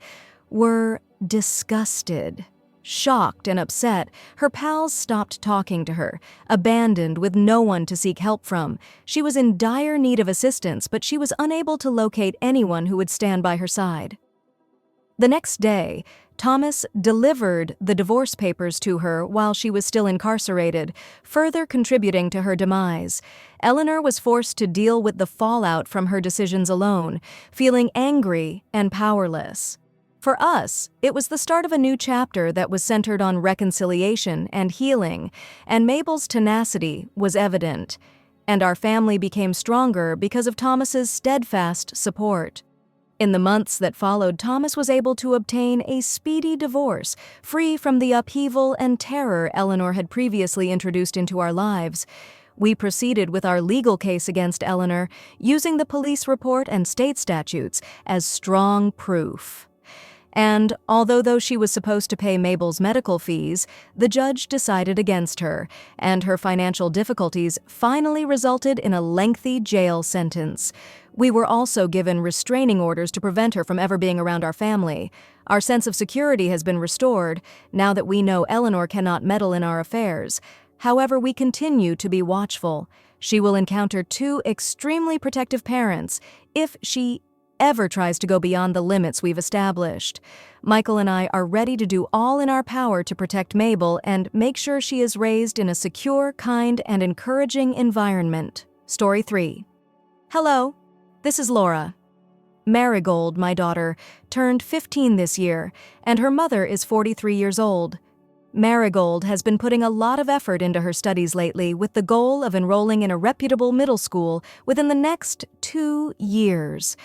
were disgusted. Shocked and upset, her pals stopped talking to her, abandoned with no one to seek help from. She was in dire need of assistance, but she was unable to locate anyone who would stand by her side. The next day, Thomas delivered the divorce papers to her while she was still incarcerated, further contributing to her demise. Eleanor was forced to deal with the fallout from her decisions alone, feeling angry and powerless. For us, it was the start of a new chapter that was centered on reconciliation and healing, and Mabel's tenacity was evident. And our family became stronger because of Thomas's steadfast support. In the months that followed, Thomas was able to obtain a speedy divorce, free from the upheaval and terror Eleanor had previously introduced into our lives. We proceeded with our legal case against Eleanor, using the police report and state statutes as strong proof. And although she was supposed to pay Mabel's medical fees, the judge decided against her, and her financial difficulties finally resulted in a lengthy jail sentence. We were also given restraining orders to prevent her from ever being around our family. Our sense of security has been restored, now that we know Eleanor cannot meddle in our affairs. However, we continue to be watchful. She will encounter two extremely protective parents if she ever tries to go beyond the limits we've established. Michael and I are ready to do all in our power to protect Mabel and make sure she is raised in a secure, kind, and encouraging environment. Story 3. Hello, this is Laura. Marigold, my daughter, turned 15 this year, and her mother is 43 years old. Marigold has been putting a lot of effort into her studies lately with the goal of enrolling in a reputable middle school within the next 2 years.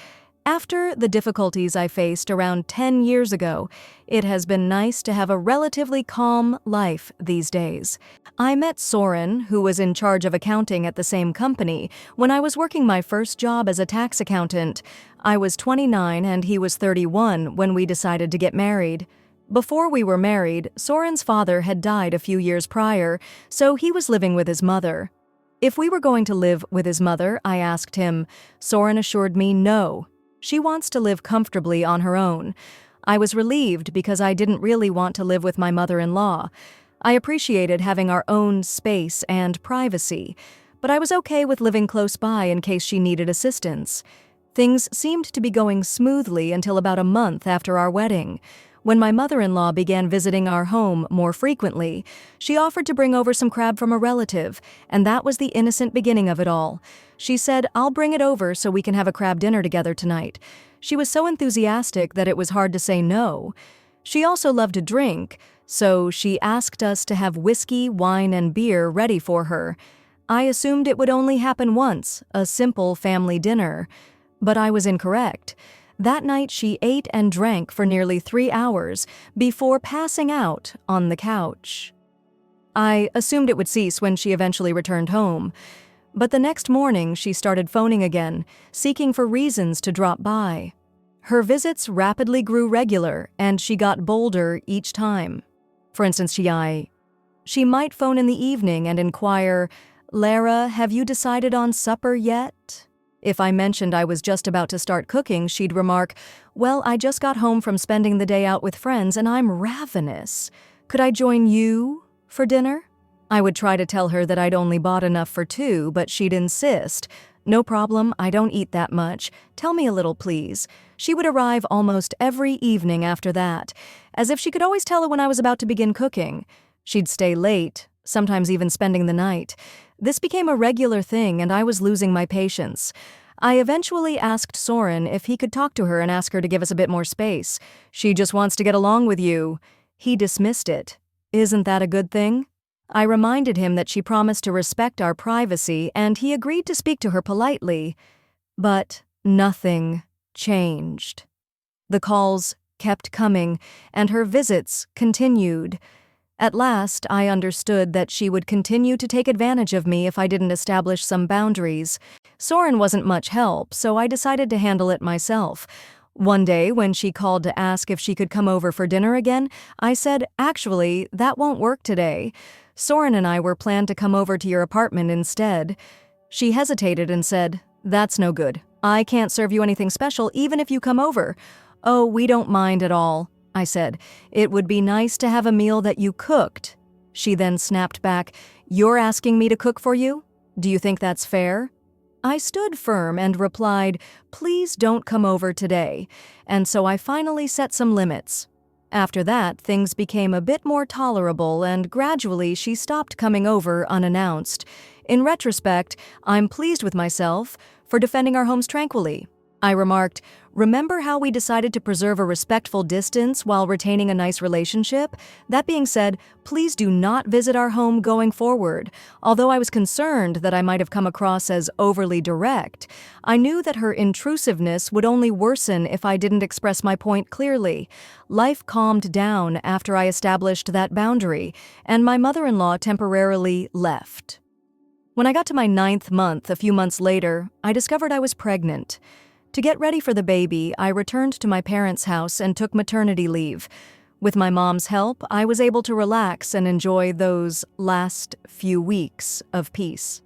After the difficulties I faced around 10 years ago, it has been nice to have a relatively calm life these days. I met Soren, who was in charge of accounting at the same company, when I was working my first job as a tax accountant. I was 29 and he was 31 when we decided to get married. Before we were married, Soren's father had died a few years prior, so he was living with his mother. If we were going to live with his mother, I asked him. Soren assured me no. She wants to live comfortably on her own. I was relieved because I didn't really want to live with my mother-in-law. I appreciated having our own space and privacy, but I was okay with living close by in case she needed assistance. Things seemed to be going smoothly until about a month after our wedding. When my mother-in-law began visiting our home more frequently, she offered to bring over some crab from a relative, and that was the innocent beginning of it all. She said, "I'll bring it over so we can have a crab dinner together tonight." She was so enthusiastic that it was hard to say no. She also loved to drink, so she asked us to have whiskey, wine, and beer ready for her. I assumed it would only happen once, a simple family dinner. But I was incorrect. That night she ate and drank for nearly 3 hours before passing out on the couch. I assumed it would cease when she eventually returned home. But the next morning she started phoning again, seeking for reasons to drop by. Her visits rapidly grew regular, and she got bolder each time. For instance, she might phone in the evening and inquire, "Lara, have you decided on supper yet?" If I mentioned I was just about to start cooking, she'd remark, "Well, I just got home from spending the day out with friends and I'm ravenous. Could I join you for dinner?" I would try to tell her that I'd only bought enough for 2, but she'd insist. "No problem, I don't eat that much. Tell me a little, please." She would arrive almost every evening after that, as if she could always tell when I was about to begin cooking. She'd stay late, sometimes even spending the night. This became a regular thing, and I was losing my patience. I eventually asked Soren if he could talk to her and ask her to give us a bit more space. "She just wants to get along with you." He dismissed it. Isn't that a good thing? I reminded him that she promised to respect our privacy, and he agreed to speak to her politely. But nothing changed. The calls kept coming, and her visits continued. At last, I understood that she would continue to take advantage of me if I didn't establish some boundaries. Soren wasn't much help, so I decided to handle it myself. One day, when she called to ask if she could come over for dinner again, I said, "Actually, that won't work today. Soren and I were planned to come over to your apartment instead." She hesitated and said, "That's no good. I can't serve you anything special even if you come over." "Oh, we don't mind at all," I said. "It would be nice to have a meal that you cooked." She then snapped back, "You're asking me to cook for you? Do you think that's fair?" I stood firm and replied, "Please don't come over today." And so I finally set some limits. After that, things became a bit more tolerable, and gradually she stopped coming over unannounced. In retrospect, I'm pleased with myself for defending our homes tranquilly. I remarked, "Remember how we decided to preserve a respectful distance while retaining a nice relationship? That being said, please do not visit our home going forward." Although I was concerned that I might have come across as overly direct, I knew that her intrusiveness would only worsen if I didn't express my point clearly. Life calmed down after I established that boundary, and my mother-in-law temporarily left. When I got to my 9th month, a few months later, I discovered I was pregnant. To get ready for the baby, I returned to my parents' house and took maternity leave. With my mom's help, I was able to relax and enjoy those last few weeks of peace.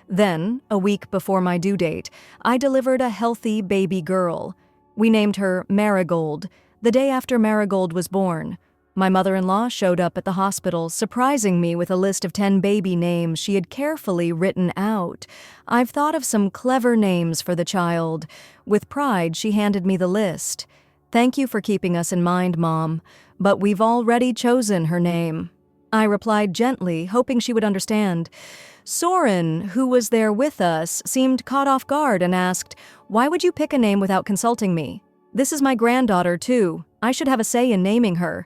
Then, a week before my due date, I delivered a healthy baby girl. We named her Marigold, the day after Marigold was born. My mother-in-law showed up at the hospital, surprising me with a list of 10 baby names she had carefully written out. I've thought of some clever names for the child. With pride, she handed me the list. "Thank you for keeping us in mind, Mom, but we've already chosen her name." I replied gently, hoping she would understand. Soren, who was there with us, seemed caught off guard and asked, "Why would you pick a name without consulting me? This is my granddaughter, too. I should have a say in naming her."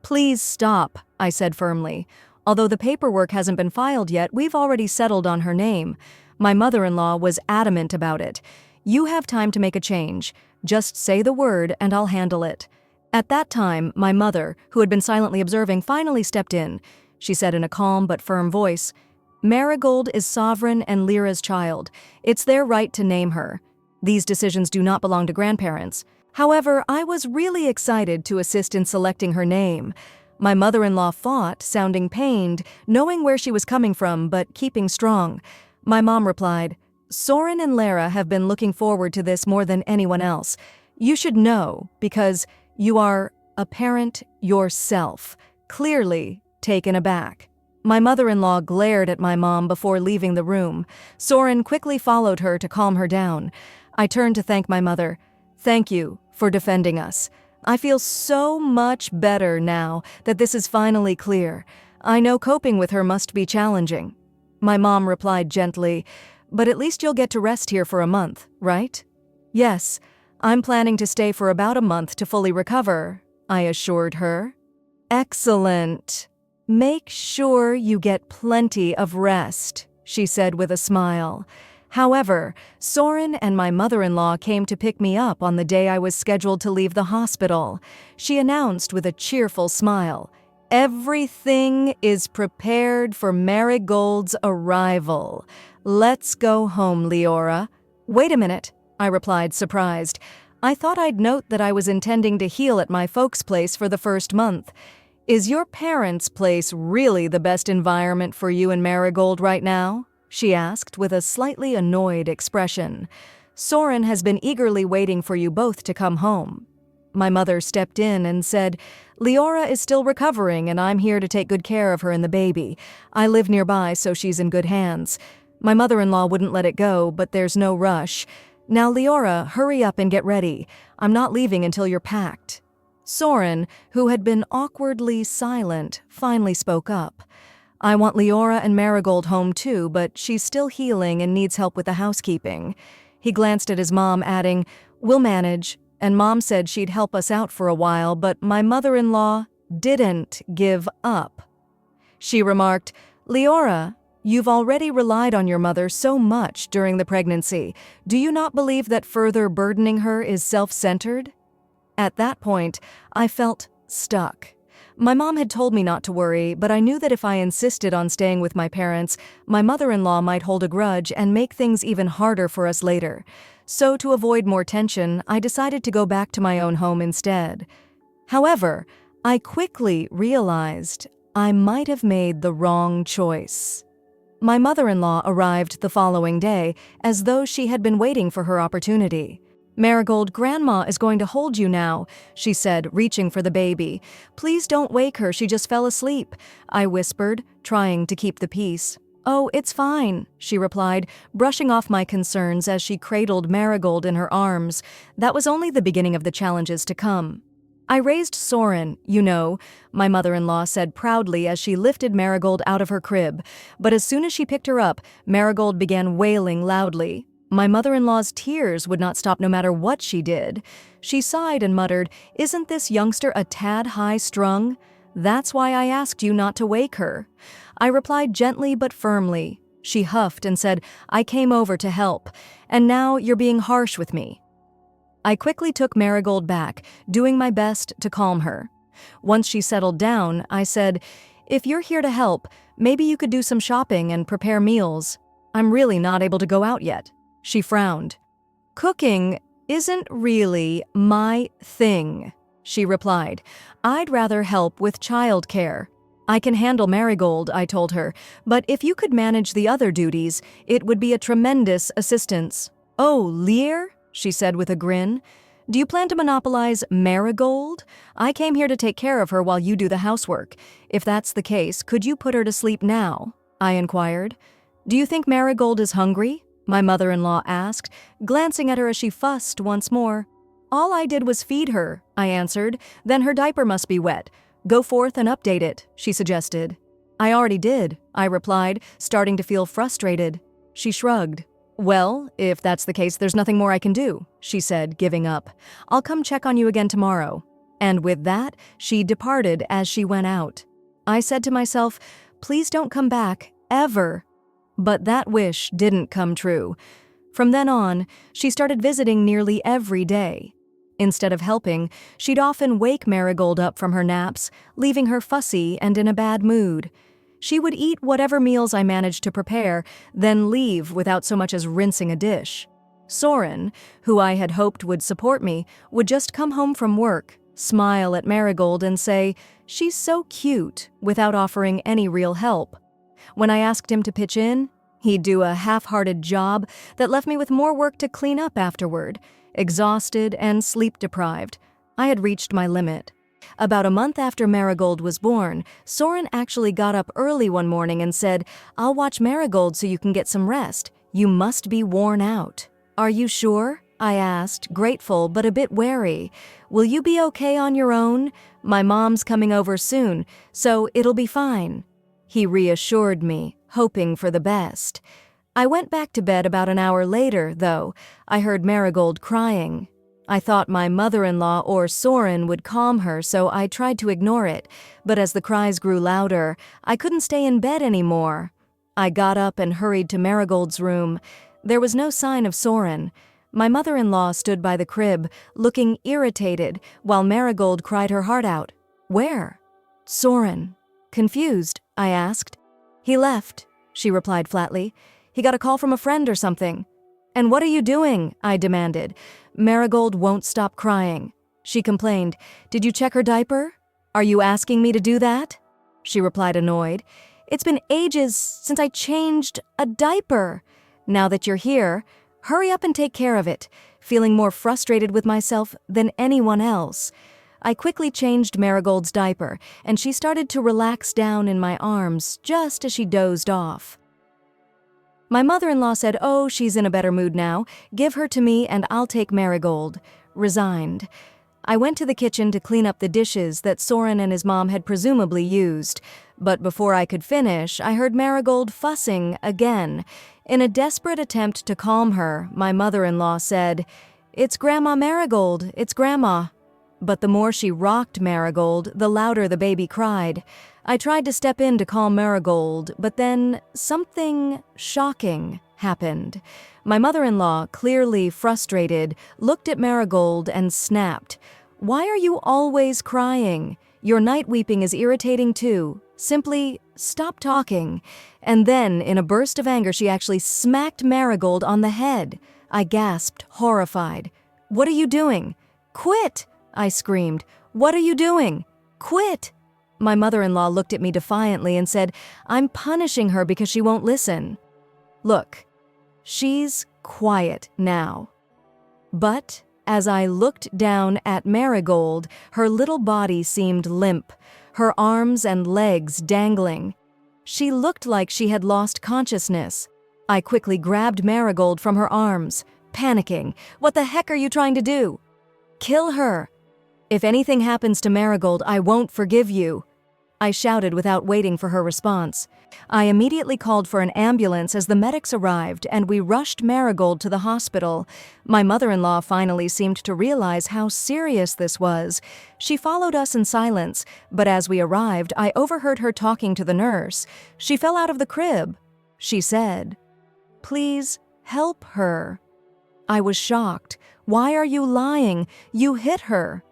"Please stop," I said firmly. "Although the paperwork hasn't been filed yet, we've already settled on her name." My mother-in-law was adamant about it. "You have time to make a change. Just say the word and I'll handle it." At that time, my mother, who had been silently observing, finally stepped in. She said in a calm but firm voice, "Marigold is Sovereign and Lyra's child. It's their right to name her. These decisions do not belong to grandparents." However, I was really excited to assist in selecting her name. My mother-in-law fought, sounding pained, knowing where she was coming from, but keeping strong. My mom replied, "Soren and Lara have been looking forward to this more than anyone else. You should know, because you are a parent yourself." Clearly taken aback. My mother-in-law glared at my mom before leaving the room. Soren quickly followed her to calm her down. I turned to thank my mother. "Thank you for defending us. I feel so much better now that this is finally clear. I know coping with her must be challenging. My mom replied gently, but at least you'll get to rest here for a month, right? Yes, I'm planning to stay for about a month to fully recover, I assured her. Excellent. Make sure you get plenty of rest, she said with a smile. However, Soren and my mother-in-law came to pick me up on the day I was scheduled to leave the hospital. She announced with a cheerful smile, "Everything is prepared for Marigold's arrival. Let's go home, Leora." "Wait a minute," I replied, surprised. "I thought I'd note that I was intending to heal at my folks' place for the first month. Is your parents' place really the best environment for you and Marigold right now?" she asked with a slightly annoyed expression. "Soren has been eagerly waiting for you both to come home." My mother stepped in and said, "Leora is still recovering and I'm here to take good care of her and the baby. I live nearby, so she's in good hands." My mother-in-law wouldn't let it go, but there's no rush. "Now, Leora, hurry up and get ready. I'm not leaving until you're packed." Soren, who had been awkwardly silent, finally spoke up. "I want Leora and Marigold home too, but she's still healing and needs help with the housekeeping." He glanced at his mom, adding, "We'll manage," and Mom said she'd help us out for a while, but my mother-in-law didn't give up. She remarked, "Leora, you've already relied on your mother so much during the pregnancy. Do you not believe that further burdening her is self-centered?" At that point, I felt stuck. My mom had told me not to worry, but I knew that if I insisted on staying with my parents, my mother-in-law might hold a grudge and make things even harder for us later. So to avoid more tension, I decided to go back to my own home instead. However, I quickly realized I might have made the wrong choice. My mother-in-law arrived the following day, as though she had been waiting for her opportunity. "Marigold, Grandma is going to hold you now," she said, reaching for the baby. "Please don't wake her, she just fell asleep," I whispered, trying to keep the peace. "Oh, it's fine," she replied, brushing off my concerns as she cradled Marigold in her arms. That was only the beginning of the challenges to come. "I raised Soren, you know," my mother-in-law said proudly as she lifted Marigold out of her crib. But as soon as she picked her up, Marigold began wailing loudly. My mother-in-law's tears would not stop no matter what she did. She sighed and muttered, "Isn't this youngster a tad high-strung? That's why I asked you not to wake her." I replied gently but firmly. She huffed and said, "I came over to help, and now you're being harsh with me." I quickly took Marigold back, doing my best to calm her. Once she settled down, I said, "If you're here to help, maybe you could do some shopping and prepare meals. I'm really not able to go out yet." She frowned. "Cooking isn't really my thing," she replied. "I'd rather help with childcare." "I can handle Marigold," I told her, "but if you could manage the other duties, it would be a tremendous assistance." "Oh, Lear?" she said with a grin. "Do you plan to monopolize Marigold? I came here to take care of her while you do the housework. If that's the case, could you put her to sleep now?" I inquired. "Do you think Marigold is hungry?" my mother-in-law asked, glancing at her as she fussed once more. "All I did was feed her," I answered. "Then her diaper must be wet. Go forth and update it," she suggested. "I already did," I replied, starting to feel frustrated. She shrugged. "Well, if that's the case, there's nothing more I can do," she said, giving up. "I'll come check on you again tomorrow." And with that, she departed as she went out. I said to myself, "Please don't come back, ever." But that wish didn't come true. From then on, she started visiting nearly every day. Instead of helping, she'd often wake Marigold up from her naps, leaving her fussy and in a bad mood. She would eat whatever meals I managed to prepare, then leave without so much as rinsing a dish. Soren, who I had hoped would support me, would just come home from work, smile at Marigold and say, "She's so cute," without offering any real help. When I asked him to pitch in, he'd do a half-hearted job that left me with more work to clean up afterward, exhausted and sleep-deprived. I had reached my limit. About a month after Marigold was born, Soren actually got up early one morning and said, "I'll watch Marigold so you can get some rest. You must be worn out." "Are you sure?" I asked, grateful but a bit wary. "Will you be okay on your own? My mom's coming over soon, so it'll be fine." He reassured me, hoping for the best. I went back to bed about an hour later, though. I heard Marigold crying. I thought my mother-in-law or Soren would calm her, so I tried to ignore it. But as the cries grew louder, I couldn't stay in bed anymore. I got up and hurried to Marigold's room. There was no sign of Soren. My mother-in-law stood by the crib, looking irritated, while Marigold cried her heart out. "Where?" "Soren." Confused, I asked. "He left," she replied flatly. "He got a call from a friend or something." "And what are you doing?" I demanded. Marigold won't stop crying. She complained. "Did you check her diaper?" "Are you asking me to do that?" She replied, annoyed. "It's been ages since I changed a diaper. Now that you're here, hurry up and take care of it," feeling more frustrated with myself than anyone else. I quickly changed Marigold's diaper, and she started to relax down in my arms just as she dozed off. My mother-in-law said, "Oh, she's in a better mood now. Give her to me and I'll take Marigold." Resigned. I went to the kitchen to clean up the dishes that Soren and his mom had presumably used. But before I could finish, I heard Marigold fussing again. In a desperate attempt to calm her, my mother-in-law said, "It's Grandma Marigold, it's Grandma." But the more she rocked Marigold, the louder the baby cried. I tried to step in to calm Marigold, but then something shocking happened. My mother-in-law, clearly frustrated, looked at Marigold and snapped. "Why are you always crying? Your night weeping is irritating too. Simply stop talking." And then, in a burst of anger, she actually smacked Marigold on the head. I gasped, horrified. "What are you doing?" "Quit!" I screamed. "What are you doing? Quit!" My mother-in-law looked at me defiantly and said, "I'm punishing her because she won't listen." Look, she's quiet now. But as I looked down at Marigold, her little body seemed limp, her arms and legs dangling. She looked like she had lost consciousness. I quickly grabbed Marigold from her arms, panicking. "What the heck are you trying to do?" "Kill her. If anything happens to Marigold, I won't forgive you," I shouted without waiting for her response. I immediately called for an ambulance as the medics arrived, and we rushed Marigold to the hospital. My mother-in-law finally seemed to realize how serious this was. She followed us in silence, but as we arrived, I overheard her talking to the nurse. "She fell out of the crib," she said. "Please help her." I was shocked. "Why are you lying? You hit her."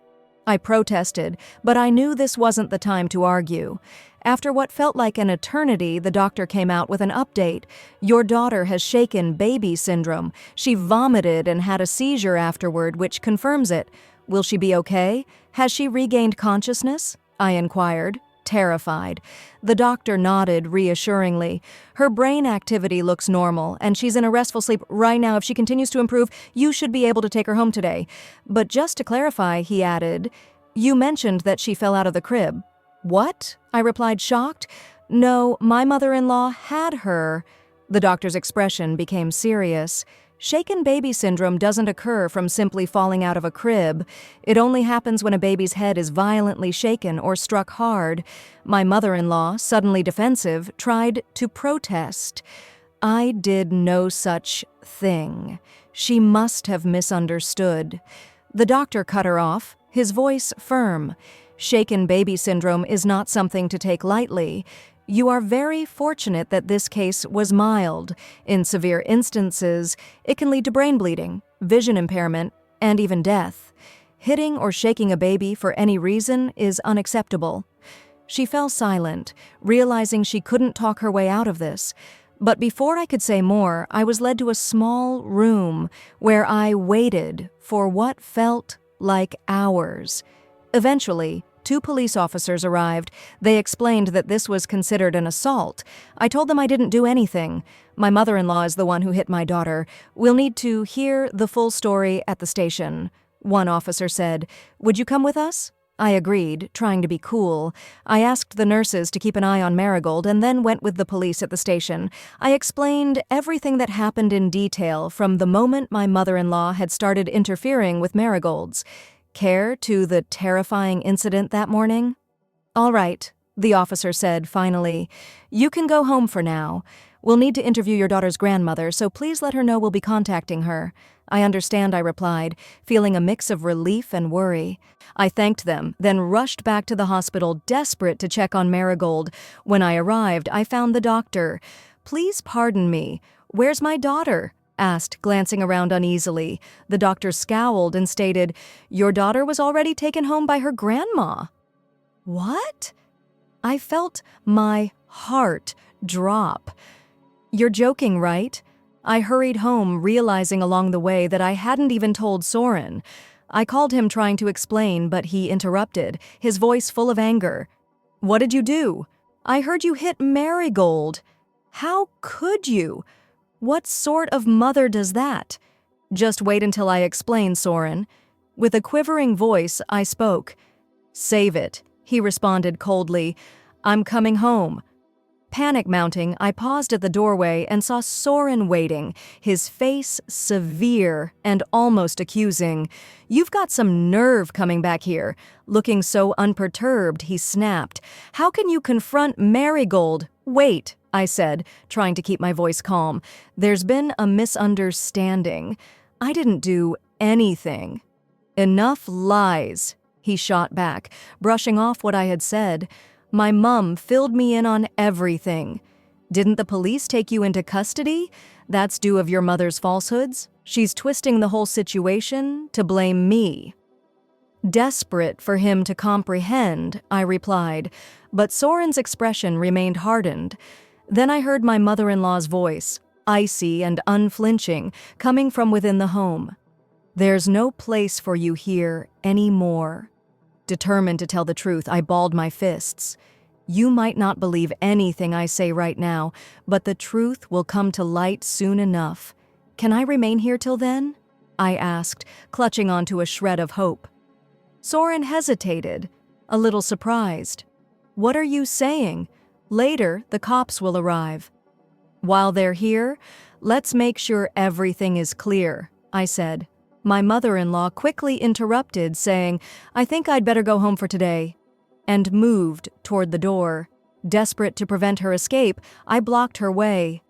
I protested, but I knew this wasn't the time to argue. After what felt like an eternity, the doctor came out with an update. "Your daughter has shaken baby syndrome. She vomited and had a seizure afterward, which confirms it. Will she be okay? Has she regained consciousness?" I inquired, terrified. The doctor nodded reassuringly. "Her brain activity looks normal, and she's in a restful sleep right now. If she continues to improve, you should be able to take her home today. But just to clarify," he added, "you mentioned that she fell out of the crib." "What?" I replied, shocked. "No, my mother-in-law had her." The doctor's expression became serious. "Shaken baby syndrome doesn't occur from simply falling out of a crib. It only happens when a baby's head is violently shaken or struck hard." My mother-in-law, suddenly defensive, tried to protest. I did no such thing. She must have misunderstood. The doctor cut her off, his voice firm. "Shaken baby syndrome is not something to take lightly. You are very fortunate that this case was mild. In severe instances, it can lead to brain bleeding, vision impairment, and even death. Hitting or shaking a baby for any reason is unacceptable." She fell silent, realizing she couldn't talk her way out of this. But before I could say more, I was led to a small room where I waited for what felt like hours. Eventually, 2 police officers arrived. They explained that this was considered an assault. I told them I didn't do anything. "My mother-in-law is the one who hit my daughter. We'll need to hear the full story at the station," one officer said. "Would you come with us?" I agreed, trying to be cool. I asked the nurses to keep an eye on Marigold and then went with the police at the station. I explained everything that happened in detail from the moment my mother-in-law had started interfering with Marigold's care to the terrifying incident that morning. "All right," the officer said finally. "You can go home for now. We'll need to interview your daughter's grandmother, so please let her know we'll be contacting her." "I understand," I replied, feeling a mix of relief and worry. I thanked them, then rushed back to the hospital, desperate to check on Marigold. When I arrived, I found the doctor. "Please pardon me. Where's my daughter?" asked, glancing around uneasily. The doctor scowled and stated, "Your daughter was already taken home by her grandma." What? I felt my heart drop. "You're joking, right?" I hurried home, realizing along the way that I hadn't even told Soren. I called him trying to explain, but he interrupted, his voice full of anger. "What did you do?" "I heard you hit Marigold." "How could you? What sort of mother does that?" "Just wait until I explain, Soren." With a quivering voice, I spoke. "Save it," he responded coldly. "I'm coming home." Panic mounting, I paused at the doorway and saw Soren waiting, his face severe and almost accusing. "You've got some nerve coming back here." Looking so unperturbed, he snapped. "How can you confront Marigold?" "Wait," I said, trying to keep my voice calm. "There's been a misunderstanding. I didn't do anything." "Enough lies," he shot back, brushing off what I had said. "My mum filled me in on everything." "Didn't the police take you into custody? That's due of your mother's falsehoods. She's twisting the whole situation to blame me." Desperate for him to comprehend, I replied, but Soren's expression remained hardened. Then I heard my mother-in-law's voice, icy and unflinching, coming from within the home. "There's no place for you here anymore." Determined to tell the truth, I balled my fists. "You might not believe anything I say right now, but the truth will come to light soon enough. Can I remain here till then?" I asked, clutching onto a shred of hope. Soren hesitated, a little surprised. "What are you saying? Later, the cops will arrive." "While they're here, let's make sure everything is clear," I said. My mother-in-law quickly interrupted, saying, "I think I'd better go home for today," and moved toward the door. Desperate to prevent her escape, I blocked her way.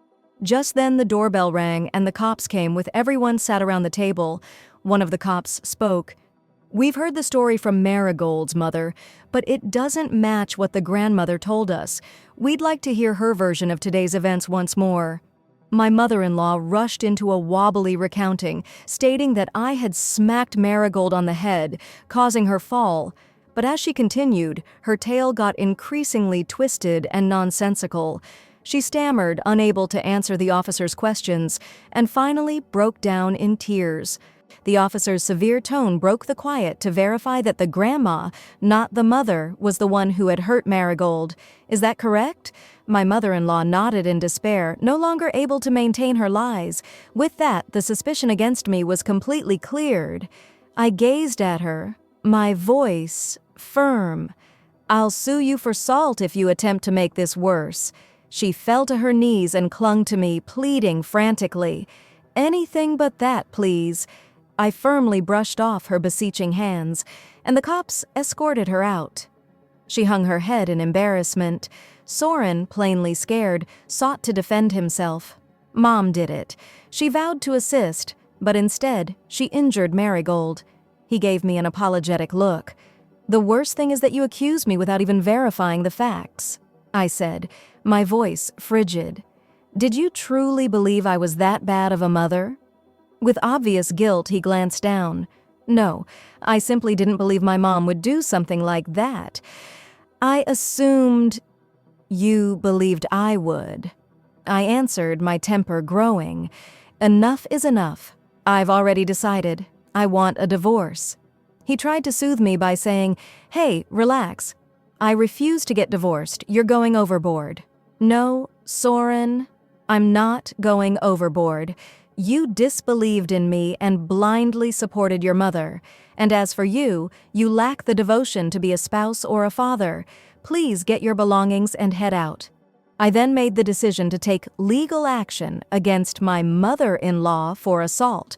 Just then the doorbell rang and the cops came with everyone sat around the table. One of the cops spoke. "We've heard the story from Marigold's mother, but it doesn't match what the grandmother told us. We'd like to hear her version of today's events once more." My mother-in-law rushed into a wobbly recounting, stating that I had smacked Marigold on the head, causing her fall. But as she continued, her tale got increasingly twisted and nonsensical. She stammered, unable to answer the officer's questions, and finally broke down in tears. The officer's severe tone broke the quiet to verify that the grandma, not the mother, was the one who had hurt Marigold. "Is that correct?" My mother-in-law nodded in despair, no longer able to maintain her lies. With that, the suspicion against me was completely cleared. I gazed at her, my voice firm. "I'll sue you for assault if you attempt to make this worse." She fell to her knees and clung to me, pleading frantically. "Anything but that, please." I firmly brushed off her beseeching hands, and the cops escorted her out. She hung her head in embarrassment. Soren, plainly scared, sought to defend himself. Mom did it. She vowed to assist, but instead, she injured Marigold. He gave me an apologetic look. "The worst thing is that you accuse me without even verifying the facts," I said, my voice frigid. "Did you truly believe I was that bad of a mother?" With obvious guilt, he glanced down. "No, I simply didn't believe my mom would do something like that. I assumed you believed I would." I answered, my temper growing. "Enough is enough. I've already decided. I want a divorce." He tried to soothe me by saying, "Hey, relax. I refuse to get divorced. You're going overboard." "No, Soren, I'm not going overboard. You disbelieved in me and blindly supported your mother. And as for you, you lack the devotion to be a spouse or a father. Please get your belongings and head out." I then made the decision to take legal action against my mother-in-law for assault.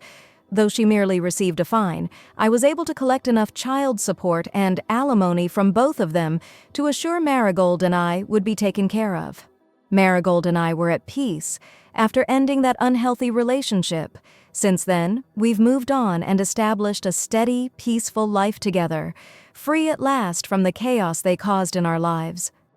Though she merely received a fine, I was able to collect enough child support and alimony from both of them to assure Marigold and I would be taken care of. Marigold and I were at peace after ending that unhealthy relationship. Since then, we've moved on and established a steady, peaceful life together, free at last from the chaos they caused in our lives.